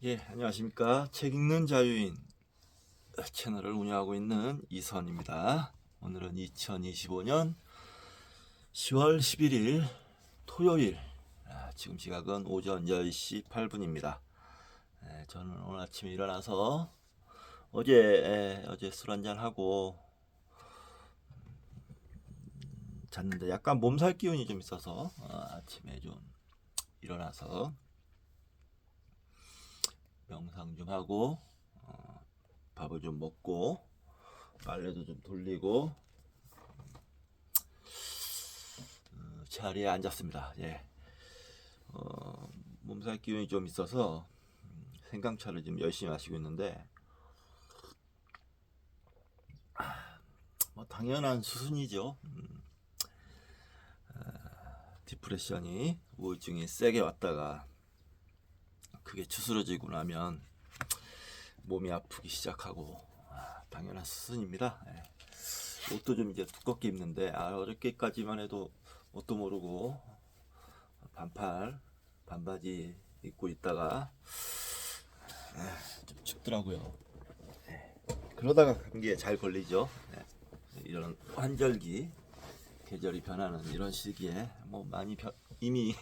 예, 안녕하십니까. 책 읽는 자유인 채널을 운영하고 있는 이선입니다. 오늘은 2025년 10월 11일 토요일, 지금 시각은 오전 10시 8분입니다. 저는 오늘 아침에 일어나서 어제 술 한잔하고 잤는데 약간 몸살 기운이 좀 있어서 아침에 좀 일어나서 명상 좀 하고 밥을 좀 먹고 빨래도 좀 돌리고 자리에 앉았습니다. 예. 몸살 기운이 좀 있어서 생강차를 좀 열심히 마시고 있는데 뭐 당연한 수순이죠. 디프레션이 우울증이 세게 왔다가 그게 추스러지고 나면 몸이 아프기 시작하고 당연한 수순입니다. 예. 옷도 좀 이제 두껍게 입는데 어저께까지만 해도 옷도 모르고 반팔 반바지 입고 있다가 좀 춥더라고요. 그러다가 감기에 잘 걸리죠. 이런 환절기 계절이 변하는 이런 시기에 뭐 많이 이미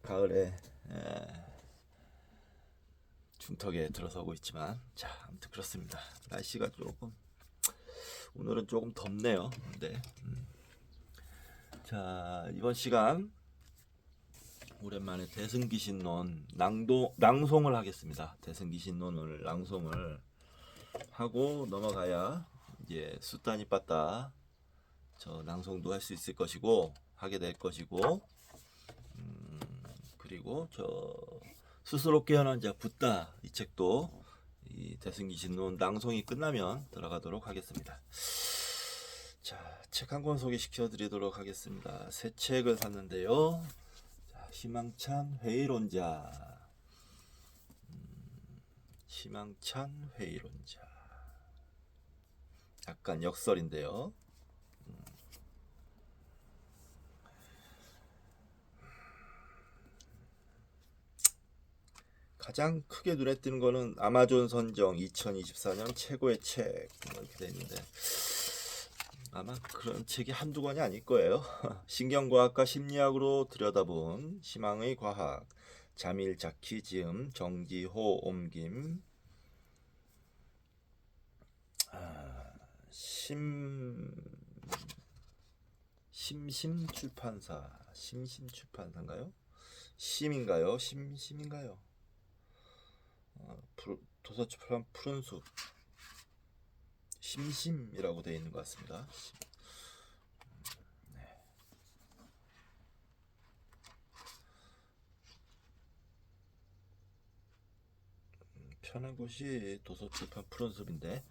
가을에 중턱에 들어서고 있지만 자 아무튼 그렇습니다. 날씨가 조금 오늘은 조금 덥네요. 네. 자 이번 시간 오랜만에 대승기신론 낭송을 하겠습니다. 대승기신론을 낭송을 하고 넘어가야 이제 수단이 빠따 저 낭송도 할 수 있을 것이고 하게 될 것이고 그리고 저 스스로 깨어난 자 붓다 이 책도 이 대승기신론 낭송이 끝나면 들어가도록 하겠습니다. 자, 책 한 권 소개시켜 드리도록 하겠습니다. 새 책을 샀는데요. 자, 희망찬 회의론자. 희망찬 회의론자. 약간 역설인데요. 가장 크게 눈에 띄는 거는 아마존 선정 2024년 최고의 책 이렇게 돼 있는데 아마 그런 책이 한두 권이 아닐 거예요. 신경과학과 심리학으로 들여다본 희망의 과학 자밀 자키 지음 정지호 옮김 심심 출판사인가요? 심인가요? 심심인가요? 도서출판 푸른숲 심심이라고 되어 있는 것 같습니다. 편한 곳이 도서출판 푸른숲인데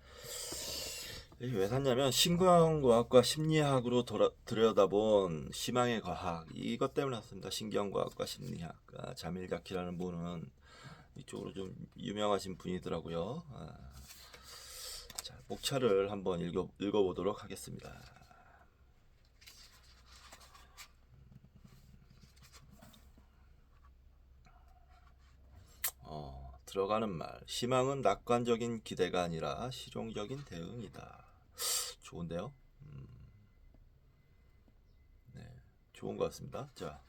이게 왜 샀냐면 신경과학과 심리학으로 들여다본 희망의 과학 이것 때문에 샀습니다. 신경과학과 심리학 자밀자키라는 분은 이쪽으로 좀 유명하신 분이더라고요. 자, 목차를 한번 읽어보도록 하겠습니다. 들어가는 말 희망은 낙관적인 기대가 아니라 실용적인 대응이다. 좋은데요? 네, 좋은 것 같습니다. 자,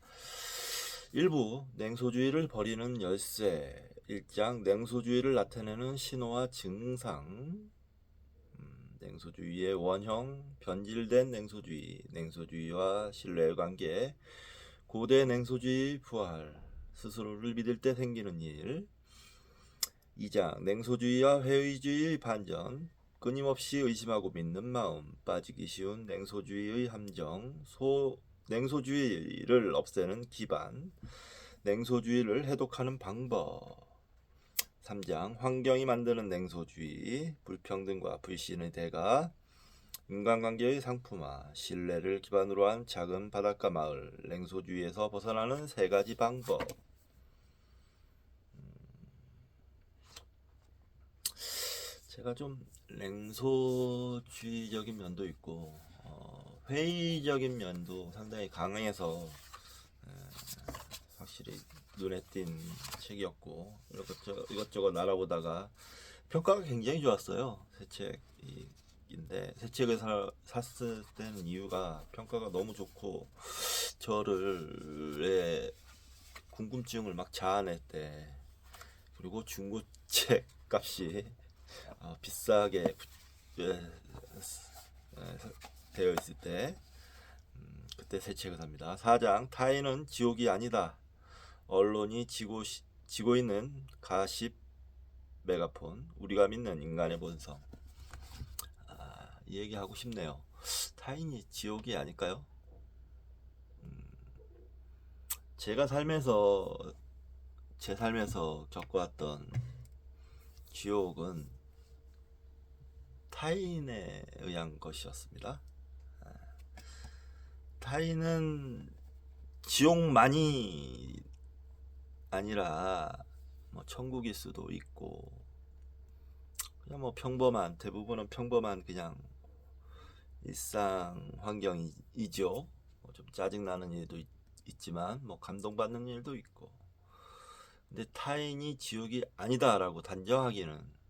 1부 냉소주의를 버리는 열쇠 1장 냉소주의를 나타내는 신호와 증상 냉소주의의 원형 변질된 냉소주의 냉소주의와 신뢰의 관계 고대 냉소주의 부활 스스로를 믿을 때 생기는 일 2장 냉소주의와 회의주의의 반전 끊임없이 의심하고 믿는 마음 빠지기 쉬운 냉소주의의 함정 냉소주의를 없애는 기반 냉소주의를 해독하는 방법 3장 환경이 만드는 냉소주의 불평등과 불신의 대가 인간관계의 상품화 신뢰를 기반으로 한 작은 바닷가 마을 냉소주의에서 벗어나는 3가지 방법 제가 좀 냉소주의적인 면도 있고 회의적인 면도 상당히 강해서 확실히 눈에 띈 책이었고 이것저것 알아보다가 평가가 굉장히 좋았어요. 새 책인데 새 책을 샀을 때는 이유가 평가가 너무 좋고 저를 궁금증을 막 자아냈대. 그리고 중고책 값이 비싸게 되어 있을 때 그때 새 책을 삽니다. 4장 타인은 지옥이 아니다. 언론이 지고 있는 가십 메가폰, 우리가 믿는 인간의 본성. 이 얘기 하고 싶네요. 타인이 지옥이 아닐까요? 제가 제 삶에서 겪어왔던 지옥은 타인에 의한 것이었습니다. 타인은 지옥만이 아니라 뭐 천국일 수도 있고 그냥 뭐 대부분은 평범한 그냥 일상 환경이죠. 좀 짜증나는 일도 있지만 뭐 감동받는 일도 있고. 근데 타인이 지옥이 아니다라고 단정하기는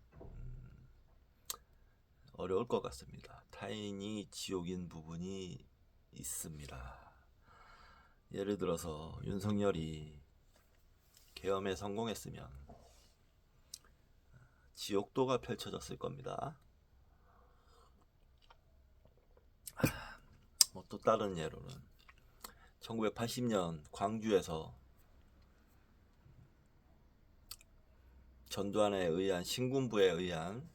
어려울 것 같습니다. 타인이 지옥인 부분이 있습니다. 예를 들어서 윤석열이 계엄에 성공했으면 지옥도가 펼쳐졌을 겁니다. 뭐 또 다른 예로는 1980년 광주에서 전두환에 의한 신군부에 의한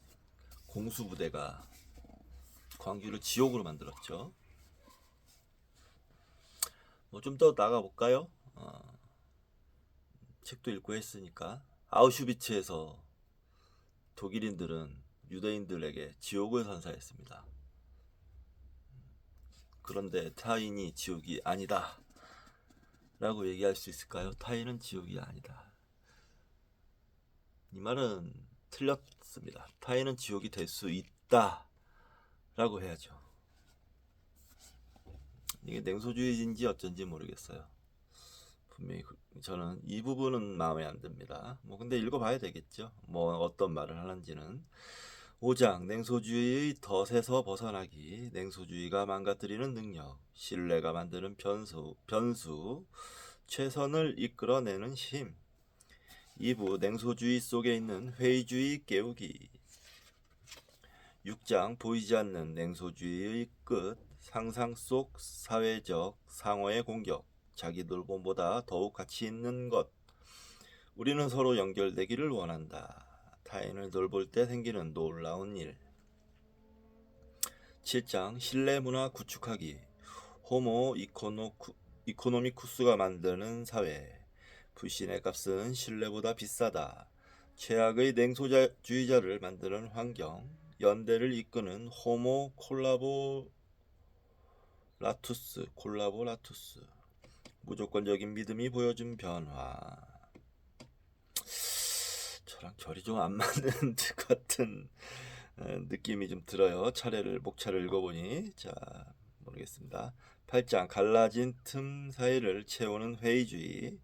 공수부대가 광주를 지옥으로 만들었죠. 뭐 좀 더 나가볼까요? 책도 읽고 했으니까 아우슈비츠에서 독일인들은 유대인들에게 지옥을 선사했습니다. 그런데 타인이 지옥이 아니다 라고 얘기할 수 있을까요? 타인은 지옥이 아니다. 이 말은 틀렸습니다. 타인은 지옥이 될 수 있다 라고 해야죠. 이게 냉소주의인지 어쩐지 모르겠어요. 분명히 저는 이 부분은 마음에 안 듭니다. 뭐 근데 읽어봐야 되겠죠. 뭐 어떤 말을 하는지는. 5장 냉소주의의 덫에서 벗어나기. 냉소주의가 망가뜨리는 능력. 신뢰가 만드는 변수. 최선을 이끌어내는 힘. 2부 냉소주의 속에 있는 회의주의 깨우기. 6장 보이지 않는 냉소주의의 끝. 상상 속 사회적 상호의 공격. 자기 돌봄보다 더욱 가치 있는 것. 우리는 서로 연결되기를 원한다. 타인을 돌볼 때 생기는 놀라운 일. 7장 신뢰 문화 구축하기. 호모 이코노미쿠스가 만드는 사회. 불신의 값은 신뢰보다 비싸다. 최악의 냉소주의자를 만드는 환경. 연대를 이끄는 호모 콜라보라투스. 무조건적인 믿음이 보여준 변화. 저랑 결이 좀 안 맞는 것 같은 느낌이 좀 들어요. 목차를 읽어보니. 자, 모르겠습니다. 8장 갈라진 틈 사이를 채우는 회의주의.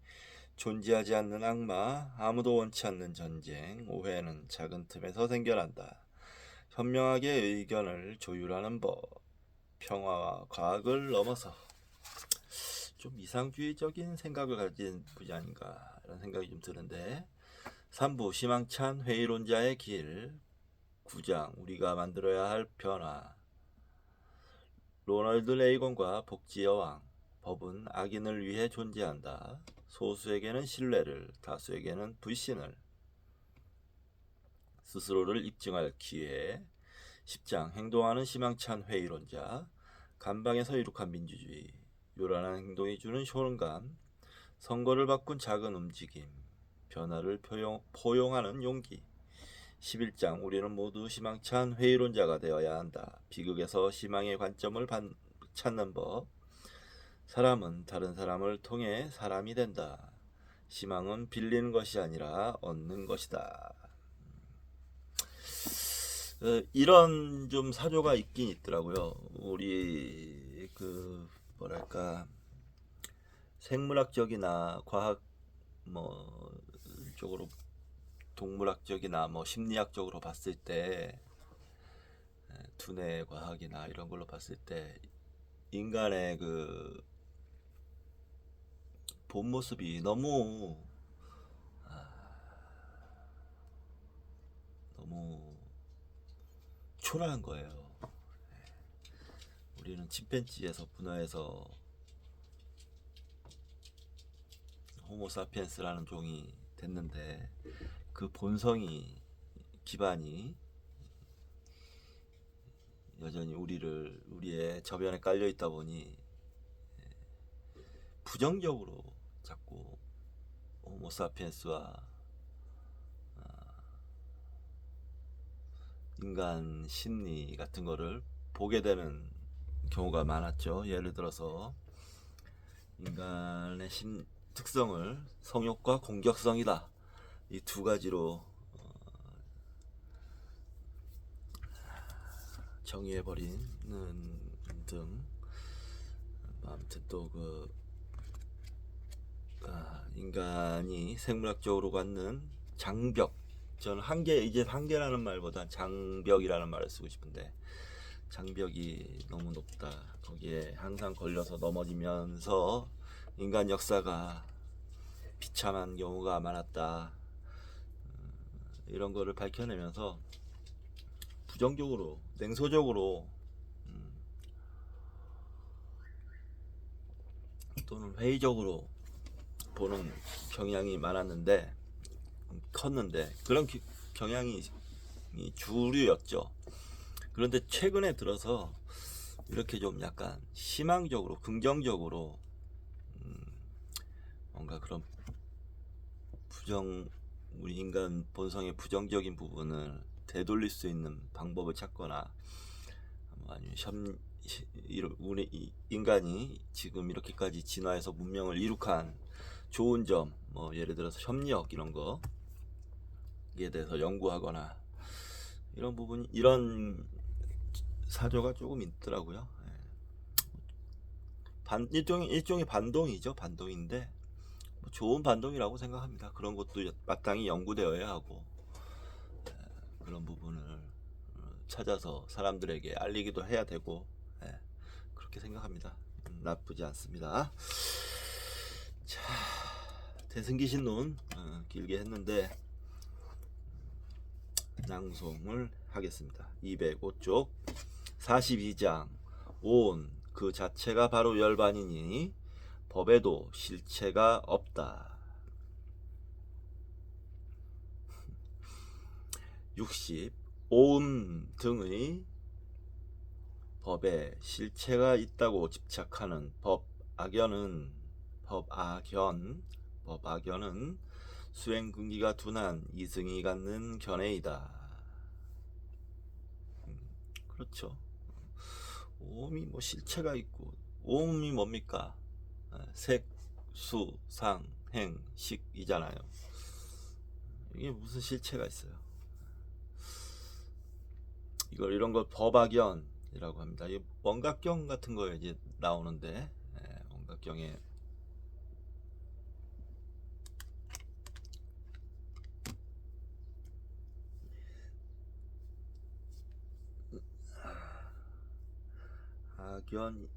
존재하지 않는 악마, 아무도 원치 않는 전쟁. 오해는 작은 틈에서 생겨난다. 현명하게 의견을 조율하는 법. 평화와 과학을 넘어서. 좀 이상주의적인 생각을 가진 분이 아닌가 이런 생각이 좀 드는데. 3부 희망찬 회의론자의 길. 9장 우리가 만들어야 할 변화. 로널드 레이건과 복지의 왕. 법은 악인을 위해 존재한다. 소수에게는 신뢰를, 다수에게는 불신을. 스스로를 입증할 기회. 10장 행동하는 희망찬 회의론자. 감방에서 이룩한 민주주의. 요란한 행동이 주는 효능감. 선거를 바꾼 작은 움직임. 변화를 포용하는 용기. 11장 우리는 모두 희망찬 회의론자가 되어야 한다. 비극에서 희망의 관점을 찾는 법. 사람은 다른 사람을 통해 사람이 된다. 희망은 빌리는 것이 아니라 얻는 것이다. 이런 좀 사조가 있긴 있더라고요. 우리 생물학적이나 과학 뭐 쪽으로 동물학적이나 뭐 심리학적으로 봤을 때 두뇌 과학이나 이런 걸로 봤을 때 인간의 그 본 모습이 너무 초라한 거예요. 우리는 침팬지에서 분화해서 호모사피엔스라는 종이 됐는데 그 본성이 기반이 여전히 우리의 저변에 깔려 있다 보니 부정적으로 자꾸 호모사피엔스와 인간 심리 같은 거를 보게 되는 경우가 많았죠. 예를 들어서 인간의 특성을 성욕과 공격성이다, 이 두 가지로 정의해버리는 등, 아무튼 또 인간이 생물학적으로 갖는 장벽, 저는 이제 한계라는 말보다 장벽이라는 말을 쓰고 싶은데, 장벽이 너무 높다, 거기에 항상 걸려서 넘어지면서 인간 역사가 비참한 경우가 많았다, 이런 거를 밝혀내면서 부정적으로, 냉소적으로 또는 회의적으로 보는 경향이 많았는데, 컸는데, 그런 경향이 주류였죠. 그런데 최근에 들어서 이렇게 좀 약간 희망적으로, 긍정적으로 뭔가 그런 우리 인간 본성의 부정적인 부분을 되돌릴 수 있는 방법을 찾거나, 아니면 우리 인간이 지금 이렇게까지 진화해서 문명을 이룩한 좋은 점, 뭐 예를 들어서 협력 이런 거에 대해서 연구하거나, 이런 사조가 조금 있더라고요. 일종의 반동이죠. 반동인데 좋은 반동이라고 생각합니다. 그런 것도 마땅히 연구되어야 하고, 그런 부분을 찾아서 사람들에게 알리기도 해야 되고, 그렇게 생각합니다. 나쁘지 않습니다. 자, 대승기신론 길게 했는데 낭송을 하겠습니다. 205쪽 42장 온 그 자체가 바로 열반이니 법에도 실체가 없다. 60. 오음 등의 법에 실체가 있다고 집착하는 법악연은 수행근기가 둔한 이승이 갖는 견해이다. 그렇죠. 오음이 뭐 실체가 있고, 오음이 뭡니까? 색, 수, 상, 행, 식이잖아요. 이게 무슨 실체가 있어요? 이런 걸 법악연이라고 합니다. 이 원각경 같은 거에 이제 나오는데, 원각경에 악연,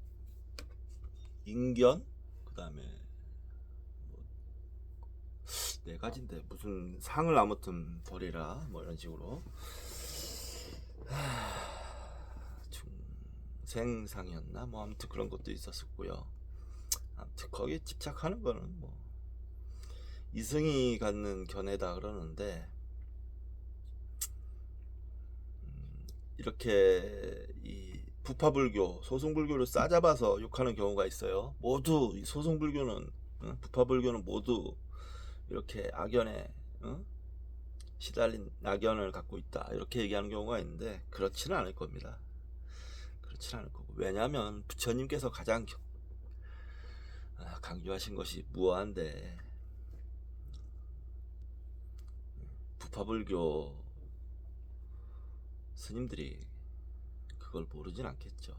인견, 그 다음에 네 가지인데 무슨 상을 아무튼 버리라, 뭐 이런 식으로 중생상이었나, 뭐 아무튼 그런 것도 있었고요. 아무튼 거기에 집착하는 거는 뭐 이승이 갖는 견해다 그러는데, 이렇게 이 부파불교, 소승불교를 싸잡아서 욕하는 경우가 있어요. 모두 이 소승불교는, 부파불교는 모두 이렇게 악연에 시달린 악연을 갖고 있다, 이렇게 얘기하는 경우가 있는데, 그렇지는 않을 겁니다. 그렇지는 않을 거고, 왜냐하면 부처님께서 가장 강조하신 것이 무어한데, 부파불교 스님들이 그걸 모르진 않겠죠.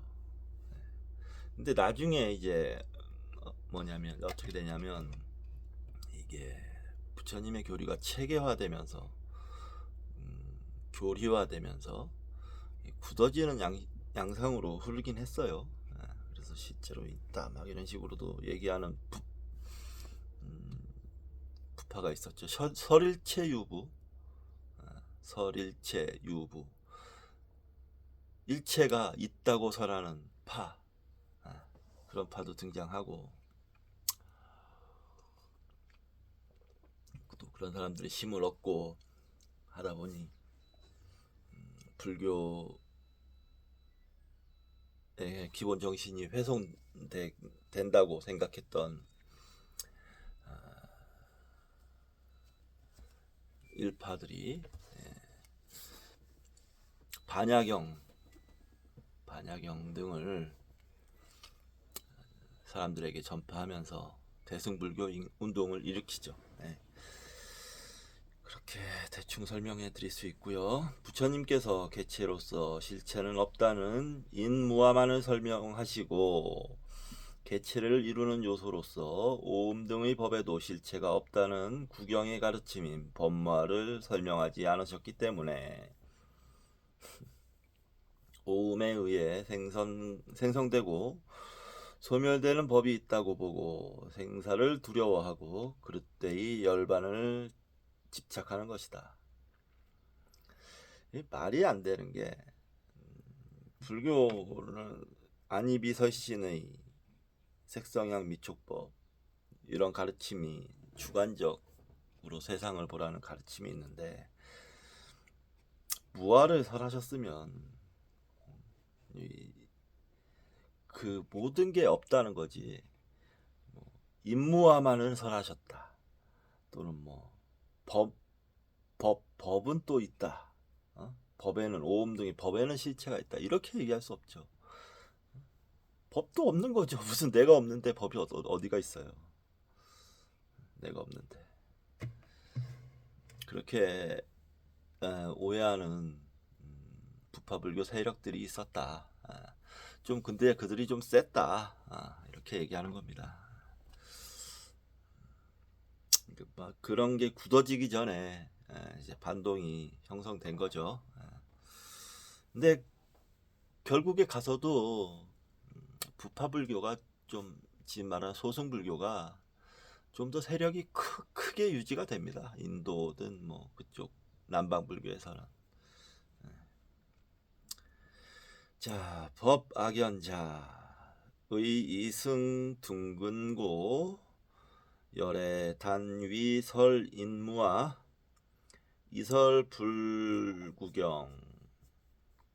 근데 나중에 이제 어떻게 되냐면, 이게 부처님의 교리가 체계화되면서 교리화되면서 굳어지는 양상으로 흐르긴 했어요. 그래서 실제로 있다 막 이런 식으로도 얘기하는 부파가 있었죠. 설일체 유부, 설일체 유부, 일체가 있다고 설하는 파, 그런 파도 등장하고, 또 그런 사람들이 힘을 얻고 하다 보니 불교의 기본 정신이 훼손된다고 생각했던 일파들이 반야경 등을 사람들에게 전파하면서 대승불교 운동을 일으키죠. 그렇게 대충 설명해 드릴 수 있고요. 부처님께서 개체로서 실체는 없다는 인무아만을 설명하시고, 개체를 이루는 요소로서 오음 등의 법에도 실체가 없다는 구경의 가르침인 법무화를 설명하지 않으셨기 때문에 오음에 의해 생성되고 소멸되는 법이 있다고 보고 생사를 두려워하고 그릇되이 열반을 집착하는 것이다. 말이 안 되는 게, 불교는 안이비설신의 색성양 미촉법 이런 가르침이 주관적으로 세상을 보라는 가르침이 있는데, 무아를 설하셨으면 그 모든 게 없다는 거지. 인무아만을 설하셨다, 또는 법은 또 있다, 법에는 오음 등의 법에는 실체가 있다, 이렇게 얘기할 수 없죠. 법도 없는 거죠. 무슨 내가 없는데 법이 어디가 있어요. 내가 없는데. 그렇게 오해하는 부파불교 세력들이 있었다. 좀 근데 그들이 좀 셌다, 이렇게 얘기하는 겁니다. 막 그런 게 굳어지기 전에 이제 반동이 형성된 거죠. 근데 결국에 가서도 부파불교가 좀 지금 말하는 소승불교가 좀 더 세력이 크게 유지가 됩니다. 인도든 그쪽 남방불교에서는. 자, 법악연자의 이승 둥근고 열애 단위 설 인무와 이설 불구경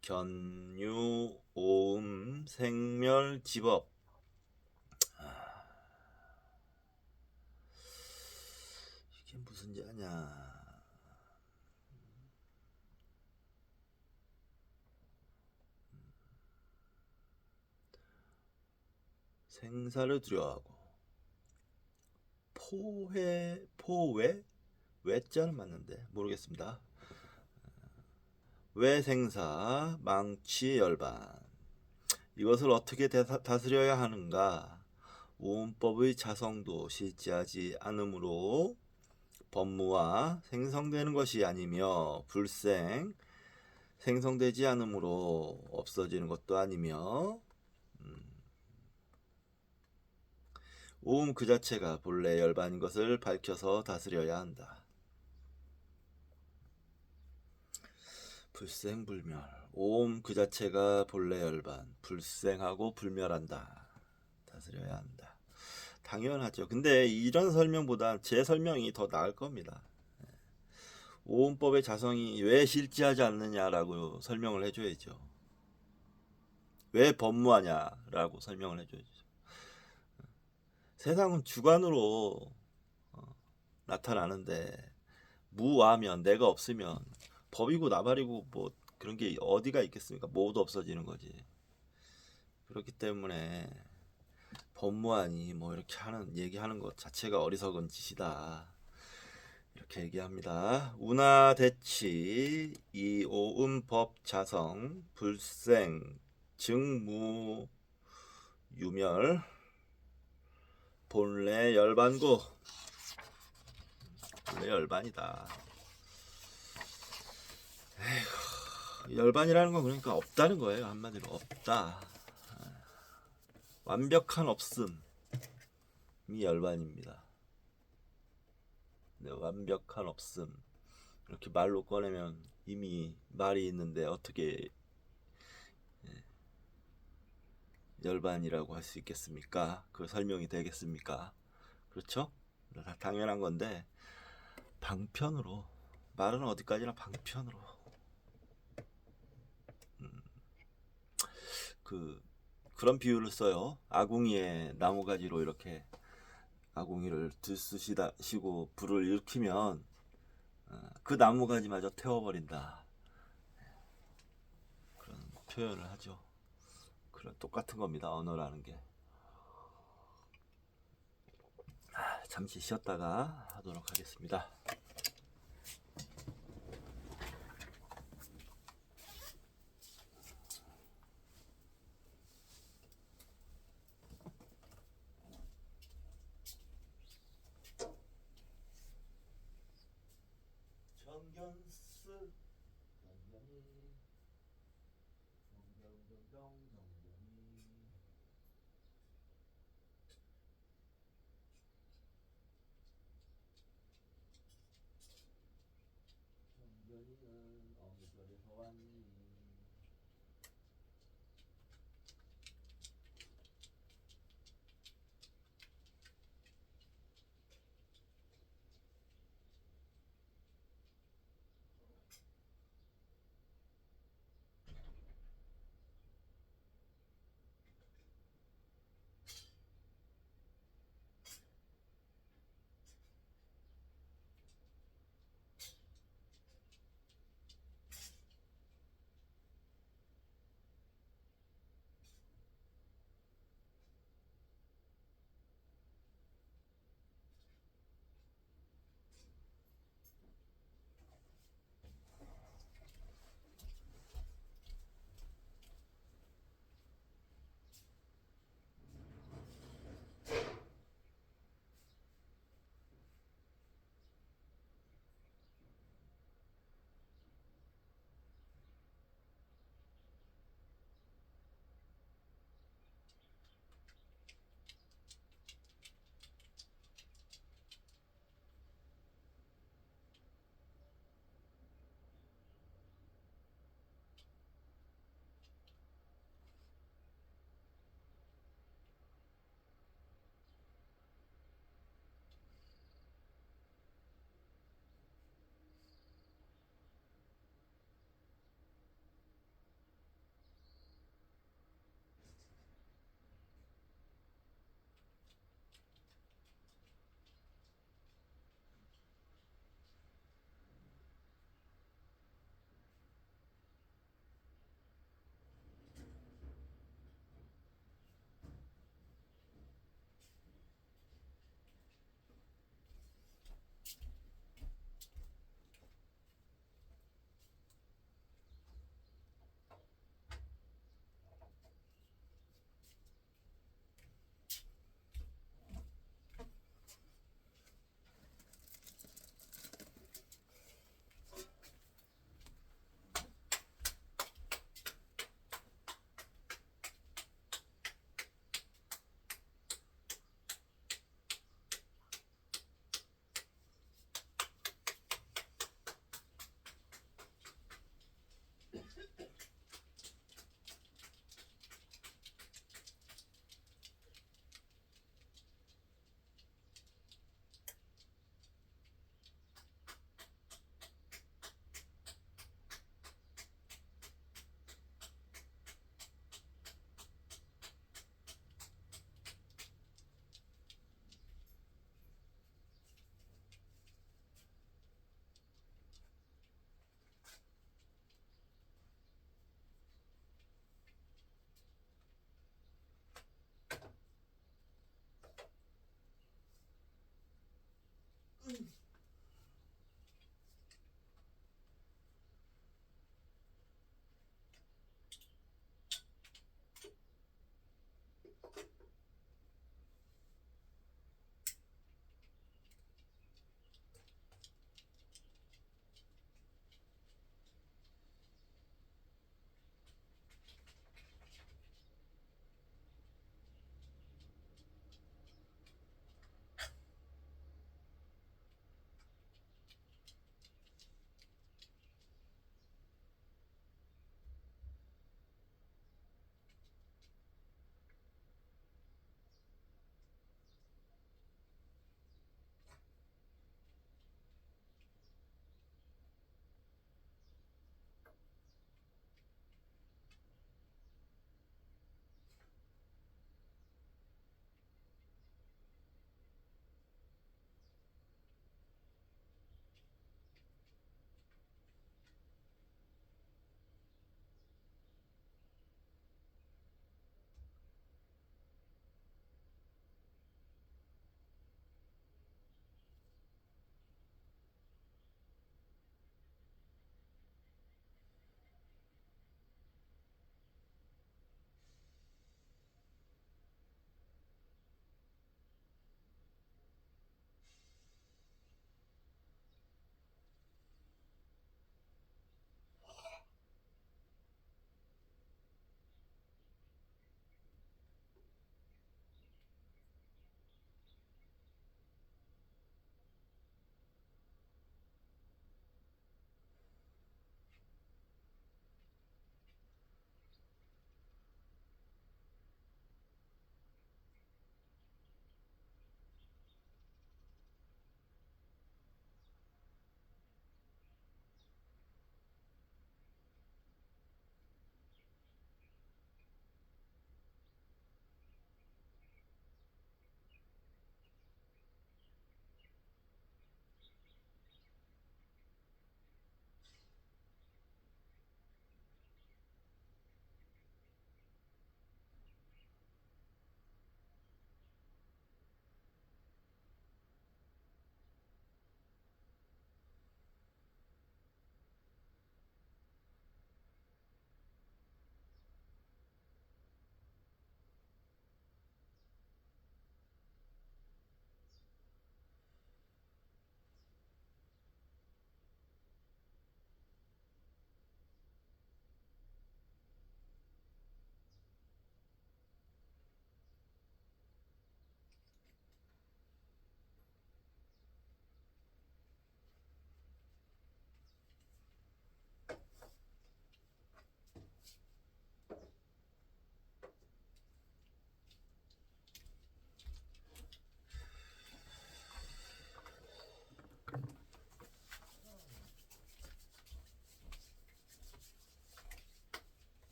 견유 오음 생멸 지법. 이게 무슨 자냐. 생사를 두려워하고, 외자는 맞는데 모르겠습니다. 외생사 망치 열반, 이것을 어떻게 다스려야 하는가. 오음법의 자성도 실지하지 않으므로 법무와 생성되는 것이 아니며, 불생 생성되지 않으므로 없어지는 것도 아니며, 오음 그 자체가 본래 열반인 것을 밝혀서 다스려야 한다. 불생불멸, 오음 그 자체가 본래 열반, 불생하고 불멸한다. 다스려야 한다. 당연하죠. 근데 이런 설명보다 제 설명이 더 나을 겁니다. 오음법의 자성이 왜 실지하지 않느냐라고 설명을 해줘야죠. 왜 법무하냐라고 설명을 해줘야죠. 세상은 주관으로 나타나는데, 무아면, 내가 없으면 법이고 나발이고 그런 게 어디가 있겠습니까? 모두 없어지는 거지. 그렇기 때문에 법무하니 이렇게 얘기하는 것 자체가 어리석은 짓이다, 이렇게 얘기합니다. 운하대치 이오음법 자성 불생 증무 유멸 본래 열반고. 내 열반이다. 열반이라는 건 그러니까 없다는 거예요. 한마디로 없다. 완벽한 없음이 열반입니다. 네, 완벽한 없음. 이렇게 말로 꺼내면 이미 말이 있는데 어떻게 열반이라고 할 수 있겠습니까? 그 설명이 되겠습니까? 그렇죠? 다 당연한 건데 방편으로 말은 어디까지나 방편으로 그런 비유를 써요. 아궁이에 나무가지로 이렇게 아궁이를 들쑤시고 불을 일으키면 그 나무가지마저 태워버린다. 그런 표현을 하죠. 그런 똑같은 겁니다. 언어라는 게. 잠시 쉬었다가 하도록 하겠습니다. 정견스 정견이 정견이는 어느 절에서 왔니?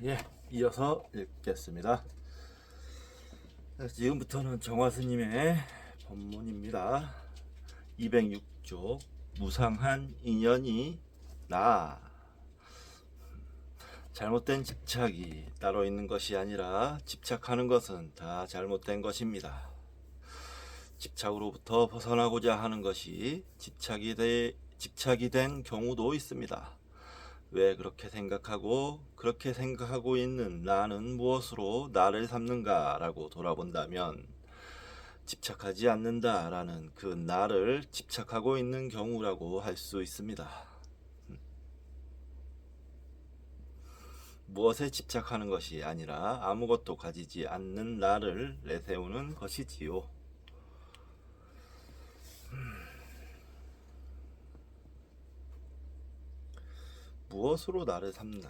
예, 이어서 읽겠습니다. 지금부터는 정화스님의 법문입니다. 206조 무상한 인연이 나. 잘못된 집착이 따로 있는 것이 아니라 집착하는 것은 다 잘못된 것입니다. 집착으로부터 벗어나고자 하는 것이 집착이 된 경우도 있습니다. 왜 그렇게 생각하고 있는 나는 무엇으로 나를 삼는가 라고 돌아본다면 집착하지 않는다라는 그 나를 집착하고 있는 경우라고 할 수 있습니다. 무엇에 집착하는 것이 아니라 아무것도 가지지 않는 나를 내세우는 것이지요. 무엇으로 나를 삼나?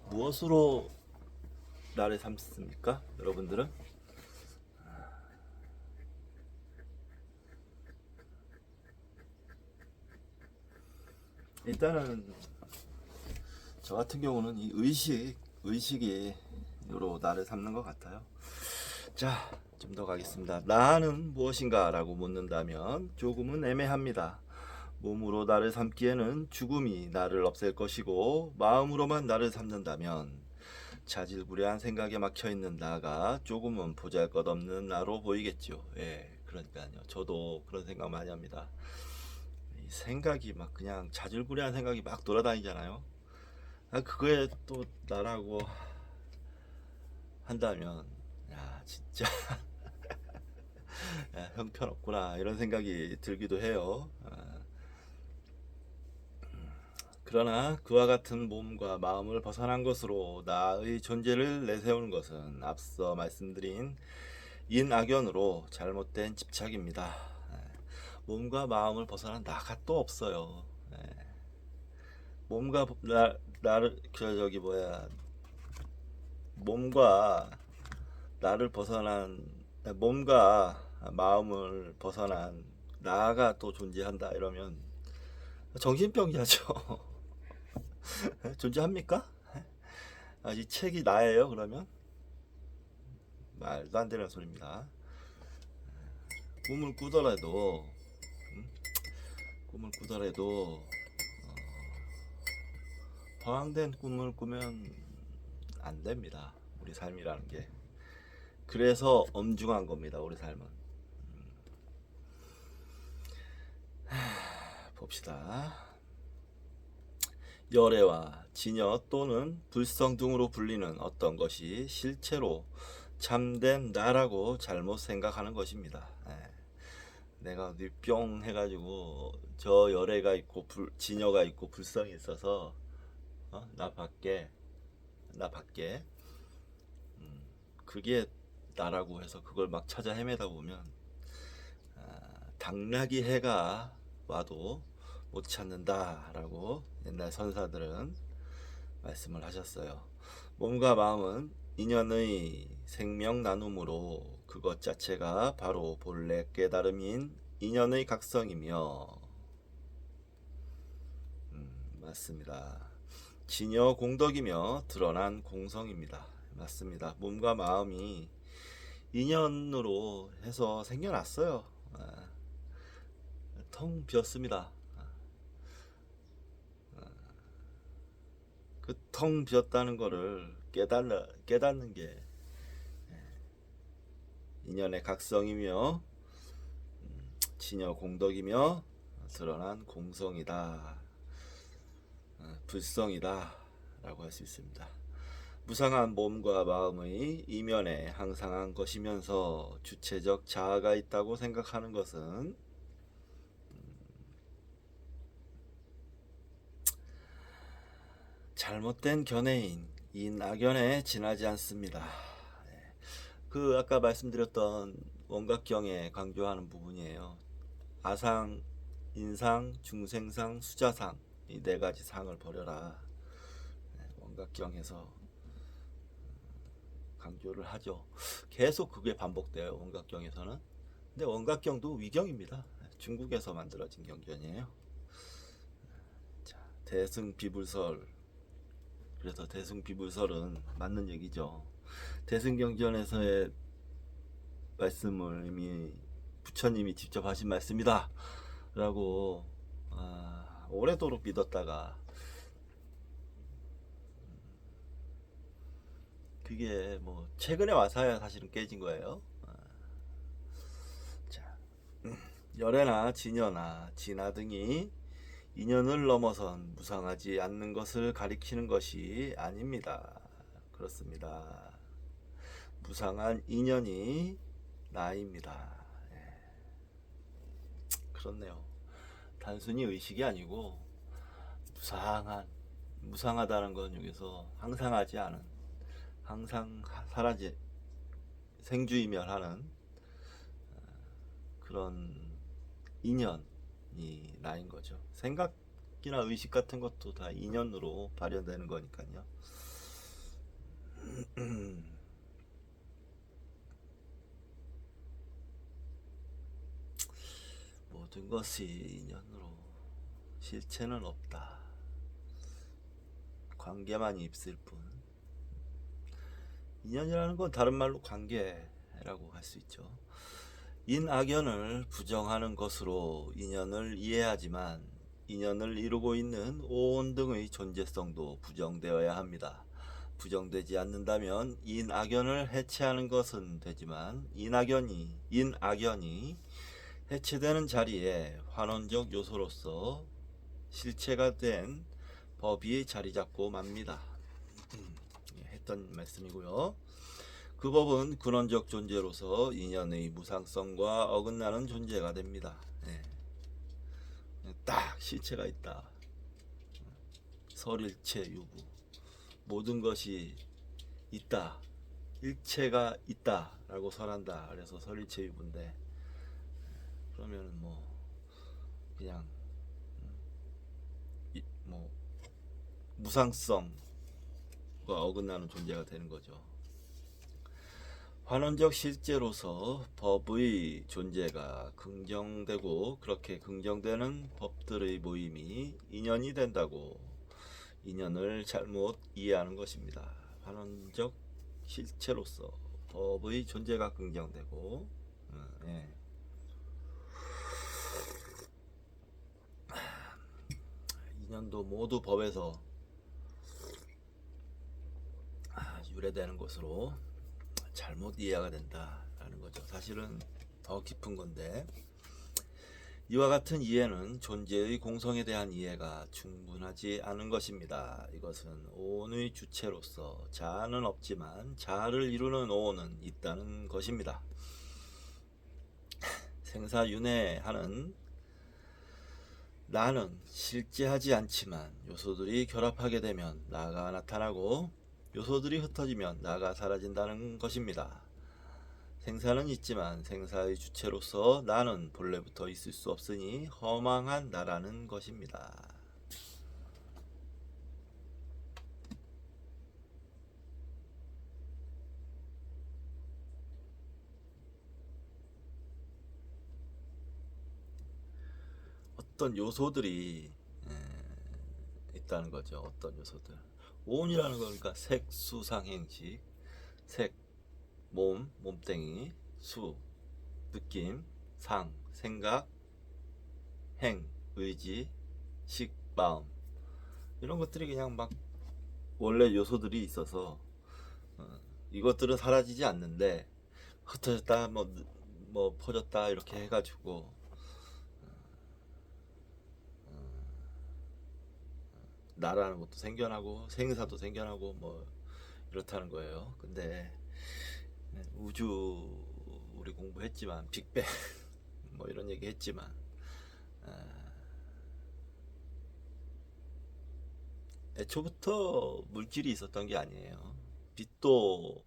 무엇으로 나를 삼습니까? 여러분들은? 일단은 저 같은 경우는 이 의식이 로 나를 삼는 것 같아요. 자, 좀 더 가겠습니다. 나는 무엇인가 라고 묻는다면 조금은 애매합니다. 몸으로 나를 삼기에는 죽음이 나를 없앨 것이고, 마음으로만 나를 삼는다면 자질구레한 생각에 막혀있는 나가 조금은 보잘것없는 나로 보이겠죠. 예, 그러니까요. 저도 그런 생각 많이 합니다. 이 생각이 막 그냥 자질구레한 생각이 막 돌아다니잖아요. 그거에 또 나라고 한다면, 야, 진짜 야, 형편없구나 이런 생각이 들기도 해요. 그러나 그와 같은 몸과 마음을 벗어난 것으로 나의 존재를 내세우는 것은 앞서 말씀드린 인악연으로 잘못된 집착입니다. 몸과 마음을 벗어난 나가 또 없어요. 몸과 나를 저기 뭐야 몸과 나를 벗어난 몸과 마음을 벗어난 나가 또 존재한다 이러면 정신병자죠. 존재합니까? 이 책이 나예요 그러면? 말도 안 되는 소리입니다. 꿈을 꾸더라도 허황된 꿈을 꾸면 안 됩니다. 우리 삶이라는 게. 그래서 엄중한 겁니다. 우리 삶은. 봅시다. 열애와 진여 또는 불성 등으로 불리는 어떤 것이 실체로 참된 나라고 잘못 생각하는 것입니다. 내가 어디 뿅 해가지고 저 열애가 있고 진여가 있고 불성이 있어서 나 밖에 그게 나라고 해서 그걸 막 찾아 헤매다 보면 당나귀 해가 와도 못 찾는다라고 옛날 선사들은 말씀을 하셨어요. 몸과 마음은 인연의 생명 나눔으로 그것 자체가 바로 본래 깨달음인 인연의 각성이며 맞습니다. 진여 공덕이며 드러난 공성입니다. 맞습니다. 몸과 마음이 인연으로 해서 생겨났어요. 텅 비었습니다. 그 텅 비었다는 거를 깨닫는 게 인연의 각성이며 진여 공덕이며 드러난 공성이다. 불성이다 라고 할 수 있습니다. 무상한 몸과 마음의 이면에 항상한 것이면서 주체적 자아가 있다고 생각하는 것은 잘못된 견해인 인악연에 지나지 않습니다. 그 아까 말씀드렸던 원각경에 강조하는 부분이에요. 아상, 인상, 중생상, 수자상 이 네 가지 상을 버려라. 원각경에서 강조를 하죠. 계속 그게 반복돼요. 원각경에서는. 근데 원각경도 위경입니다. 중국에서 만들어진 경전이에요. 자, 대승비불설 그래서 대승비불설은 맞는 얘기죠. 대승경전에서의 말씀을 이미 부처님이 직접 하신 말씀이다 라고 오래도록 믿었다가 그게 뭐 최근에 와서야 사실은 깨진 거예요. 자, 열애나 진여나 진화 등이 인연을 넘어선 무상하지 않는 것을 가리키는 것이 아닙니다. 그렇습니다. 무상한 인연이 나입니다. 그렇네요. 단순히 의식이 아니고 무상하다는 건 여기서 항상하지 않은, 항상 사라지 생주이멸하는 그런 인연이 나인 거죠. 생각이나 의식 같은 것도 다 인연으로 발현되는 거니까요. 모든 것이 인연으로, 실체는 없다. 관계만 있을 뿐. 인연이라는 건 다른 말로 관계라고 할 수 있죠. 인악연을 부정하는 것으로 인연을 이해하지만 인연을 이루고 있는 오온 등의 존재성도 부정되어야 합니다. 부정되지 않는다면 인악연을 해체하는 것은 되지만 인악연이 해체되는 자리에 환원적 요소로서 실체가 된 법이 자리 잡고 맙니다. 했던 말씀이고요. 그 법은 근원적 존재로서 인연의 무상성과 어긋나는 존재가 됩니다. 딱 실체가 있다. 설일체 유부, 모든 것이 있다, 일체가 있다 라고 설한다. 그래서 설일체 유부인데, 그러면 뭐 그냥 뭐 무상성과 어긋나는 존재가 되는 거죠. 환원적 실제로서 법의 존재가 긍정되고 그렇게 긍정되는 법들의 모임이 인연이 된다고 인연을 잘못 이해하는 것입니다. 환원적 실체로서 법의 존재가 긍정되고 인연도 모두 법에서 유래되는 것으로 잘못 이해가 된다라는 거죠. 사실은 더 깊은 건데, 이와 같은 이해는 존재의 공성에 대한 이해가 충분하지 않은 것입니다. 이것은 오온의 주체로서 자아는 없지만 자아를 이루는 오온은 있다는 것입니다. 생사윤회하는 나는 실제하지 않지만 요소들이 결합하게 되면 나가 나타나고 요소들이 흩어지면 나가 사라진다는 것입니다. 생사는 있지만 생사의 주체로서 나는 본래부터 있을 수 없으니 허망한 나라는 것입니다. 어떤 요소들이 있다는 거죠. 어떤 요소들. 오온이라는 거니까 색, 수, 상, 행식. 색, 몸땡이. 수, 느낌. 상, 생각. 행, 의지. 식, 마음. 이런 것들이 그냥 막 원래 요소들이 있어서 이것들은 사라지지 않는데 흩어졌다 뭐 퍼졌다 이렇게 해가지고 나라는 것도 생겨나고 생사도 생겨나고 뭐 이렇다는 거예요. 근데 우주 우리 공부했지만 빅뱅 뭐 이런 얘기 했지만 애초부터 물질이 있었던 게 아니에요. 빛도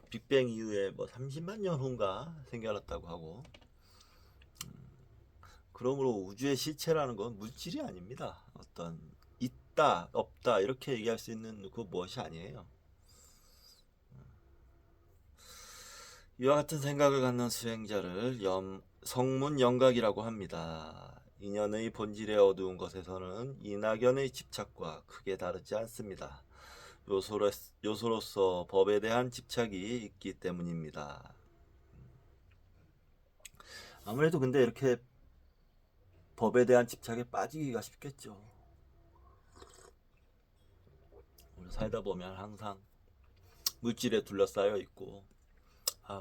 빅뱅 이후에 뭐 30만 년 후인가 생겨났다고 하고, 그러므로 우주의 실체라는 건 물질이 아닙니다. 어떤 있다 없다 이렇게 얘기할 수 있는 그 무엇이 아니에요. 이와 같은 생각을 갖는 수행자를 성문영각이라고 합니다. 인연의 본질에 어두운 것에서는 인악연의 집착과 크게 다르지 않습니다. 요소로서 법에 대한 집착이 있기 때문입니다. 아무래도 근데 이렇게 법에 대한 집착에 빠지기가 쉽겠죠. 우리 살다 보면 항상 물질에 둘러싸여 있고,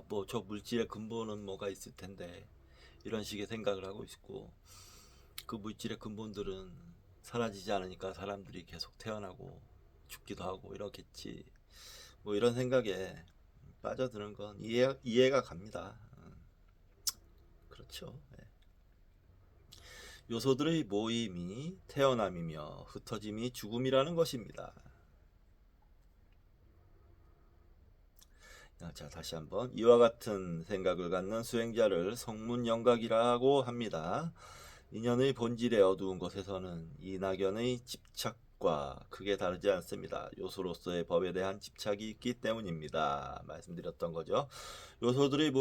뭐 저 물질의 근본은 뭐가 있을 텐데, 이런 식의 생각을 하고 있고, 그 물질의 근본들은 사라지지 않으니까 사람들이 계속 태어나고 죽기도 하고 이렇겠지. 뭐 이런 생각에 빠져드는 건 이해가 갑니다. 그렇죠. 네. 요소들의 모임이 태어남이며 흩어짐이 죽음이라는 것입니다. 자, 다시 한번. 이와 같은 생각을 갖는 수행자를 성문영각이라고 합니다. 인연의 본질의 어두운 곳에서는 이 낙연의 집착과 크게 다르지 않습니다. 요소로서의 법에 대한 집착이 있기 때문입니다. 말씀드렸던 거죠. 요소들의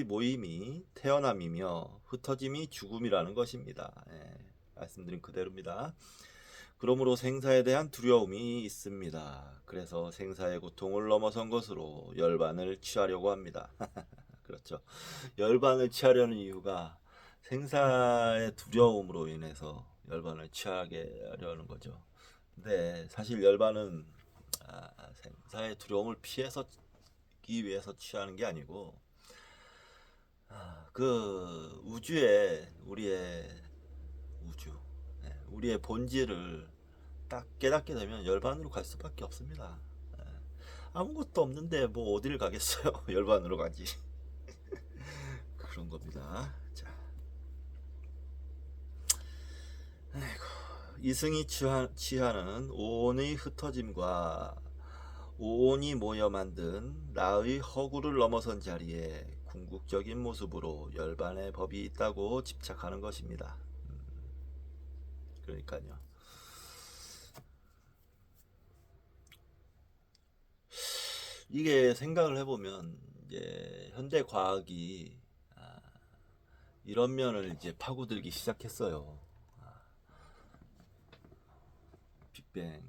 모임이 태어남이며 흩어짐이 죽음이라는 것입니다. 말씀드린 그대로입니다. 그러므로 생사에 대한 두려움이 있습니다. 그래서 생사의 고통을 넘어선 것으로 열반을 취하려고 합니다. 그렇죠. 열반을 취하려는 이유가 생사의 두려움으로 인해서 열반을 취하게 하려는 거죠. 근데 사실 열반은 생사의 두려움을 피해서기 위해서 취하는 게 아니고, 그 우주의 우리의 본질을 딱 깨닫게 되면 열반으로 갈 수밖에 없습니다. 아무것도 없는데 뭐 어디를 가겠어요? 열반으로 가지. 그런 겁니다. 자, 이승이 취하는 오온의 흩어짐과 오온이 모여 만든 나의 허구를 넘어선 자리에 궁극적인 모습으로 열반의 법이 있다고 집착하는 것입니다. 그러니까요. 이게 생각을 해보면 이제 현대 과학이 이런 면을 이제 파고들기 시작했어요. 빅뱅의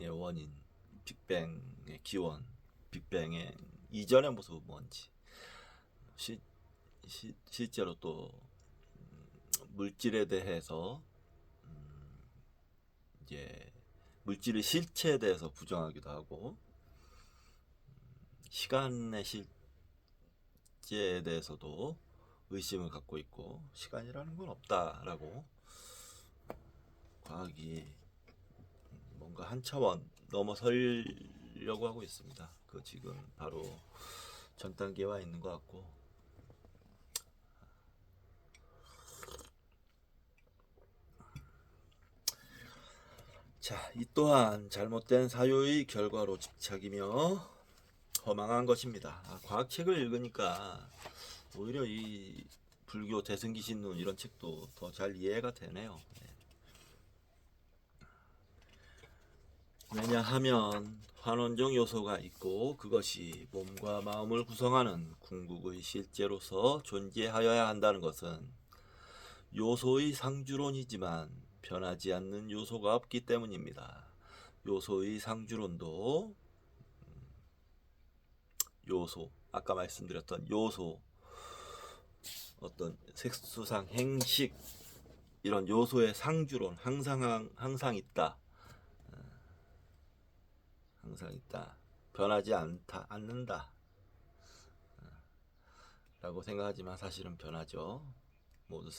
원인, 빅뱅의 기원, 빅뱅의 이전의 모습은 뭔지, 실제로 또 물질에 대해서 이제 물질의 실체에 대해서 부정하기도 하고, 시간의 실제에 대해서도 의심을 갖고 있고, 시간이라는 건 없다라고 과학이 뭔가 한 차원 넘어서려고 하고 있습니다. 그 지금 바로 전 단계와 있는 것 같고, 자, 이 또한 잘못된 사유의 결과로 집착이며 허망한 것입니다. 과학책을 읽으니까 오히려 이 불교 대승기신론 이런 책도 더 잘 이해가 되네요. 왜냐하면 환원종 요소가 있고 그것이 몸과 마음을 구성하는 궁극의 실제로서 존재하여야 한다는 것은 요소의 상주론이지만 변하지 않는 요소가 없기 때문입니다. 요소의 상주론도 아까 말씀드렸던 요소, 어떤 색수상, 행식 이런 요소의 상주론 항상 있다. 항상 있다. 변하지 않는다. 라고 생각하지만 사실은 변하죠.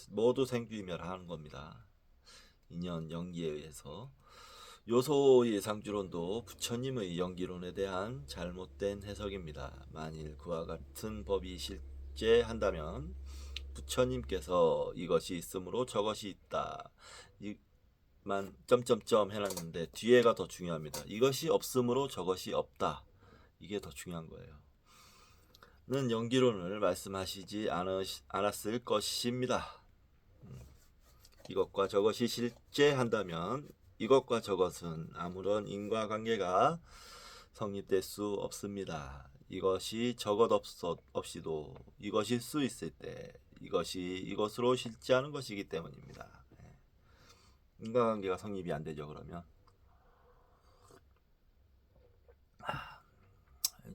모두 생주이멸하는 겁니다. 인연 연기에 의해서. 요소의 상주론도 부처님의 연기론에 대한 잘못된 해석입니다. 만일 그와 같은 법이 실제한다면 부처님께서 이것이 있으므로 저것이 있다. 만 점점점 해놨는데 뒤에가 더 중요합니다. 이것이 없으므로 저것이 없다. 이게 더 중요한 거예요. 는 연기론을 말씀하시지 않았을 것입니다. 이것과 저것이 실제한다면 이것과 저것은 아무런 인과관계가 성립될 수 없습니다. 이것이 저것 없이도 이것일 수 있을 때 이것이 이것으로 실제하는 것이기 때문입니다. 인과관계가 성립이 안 되죠. 그러면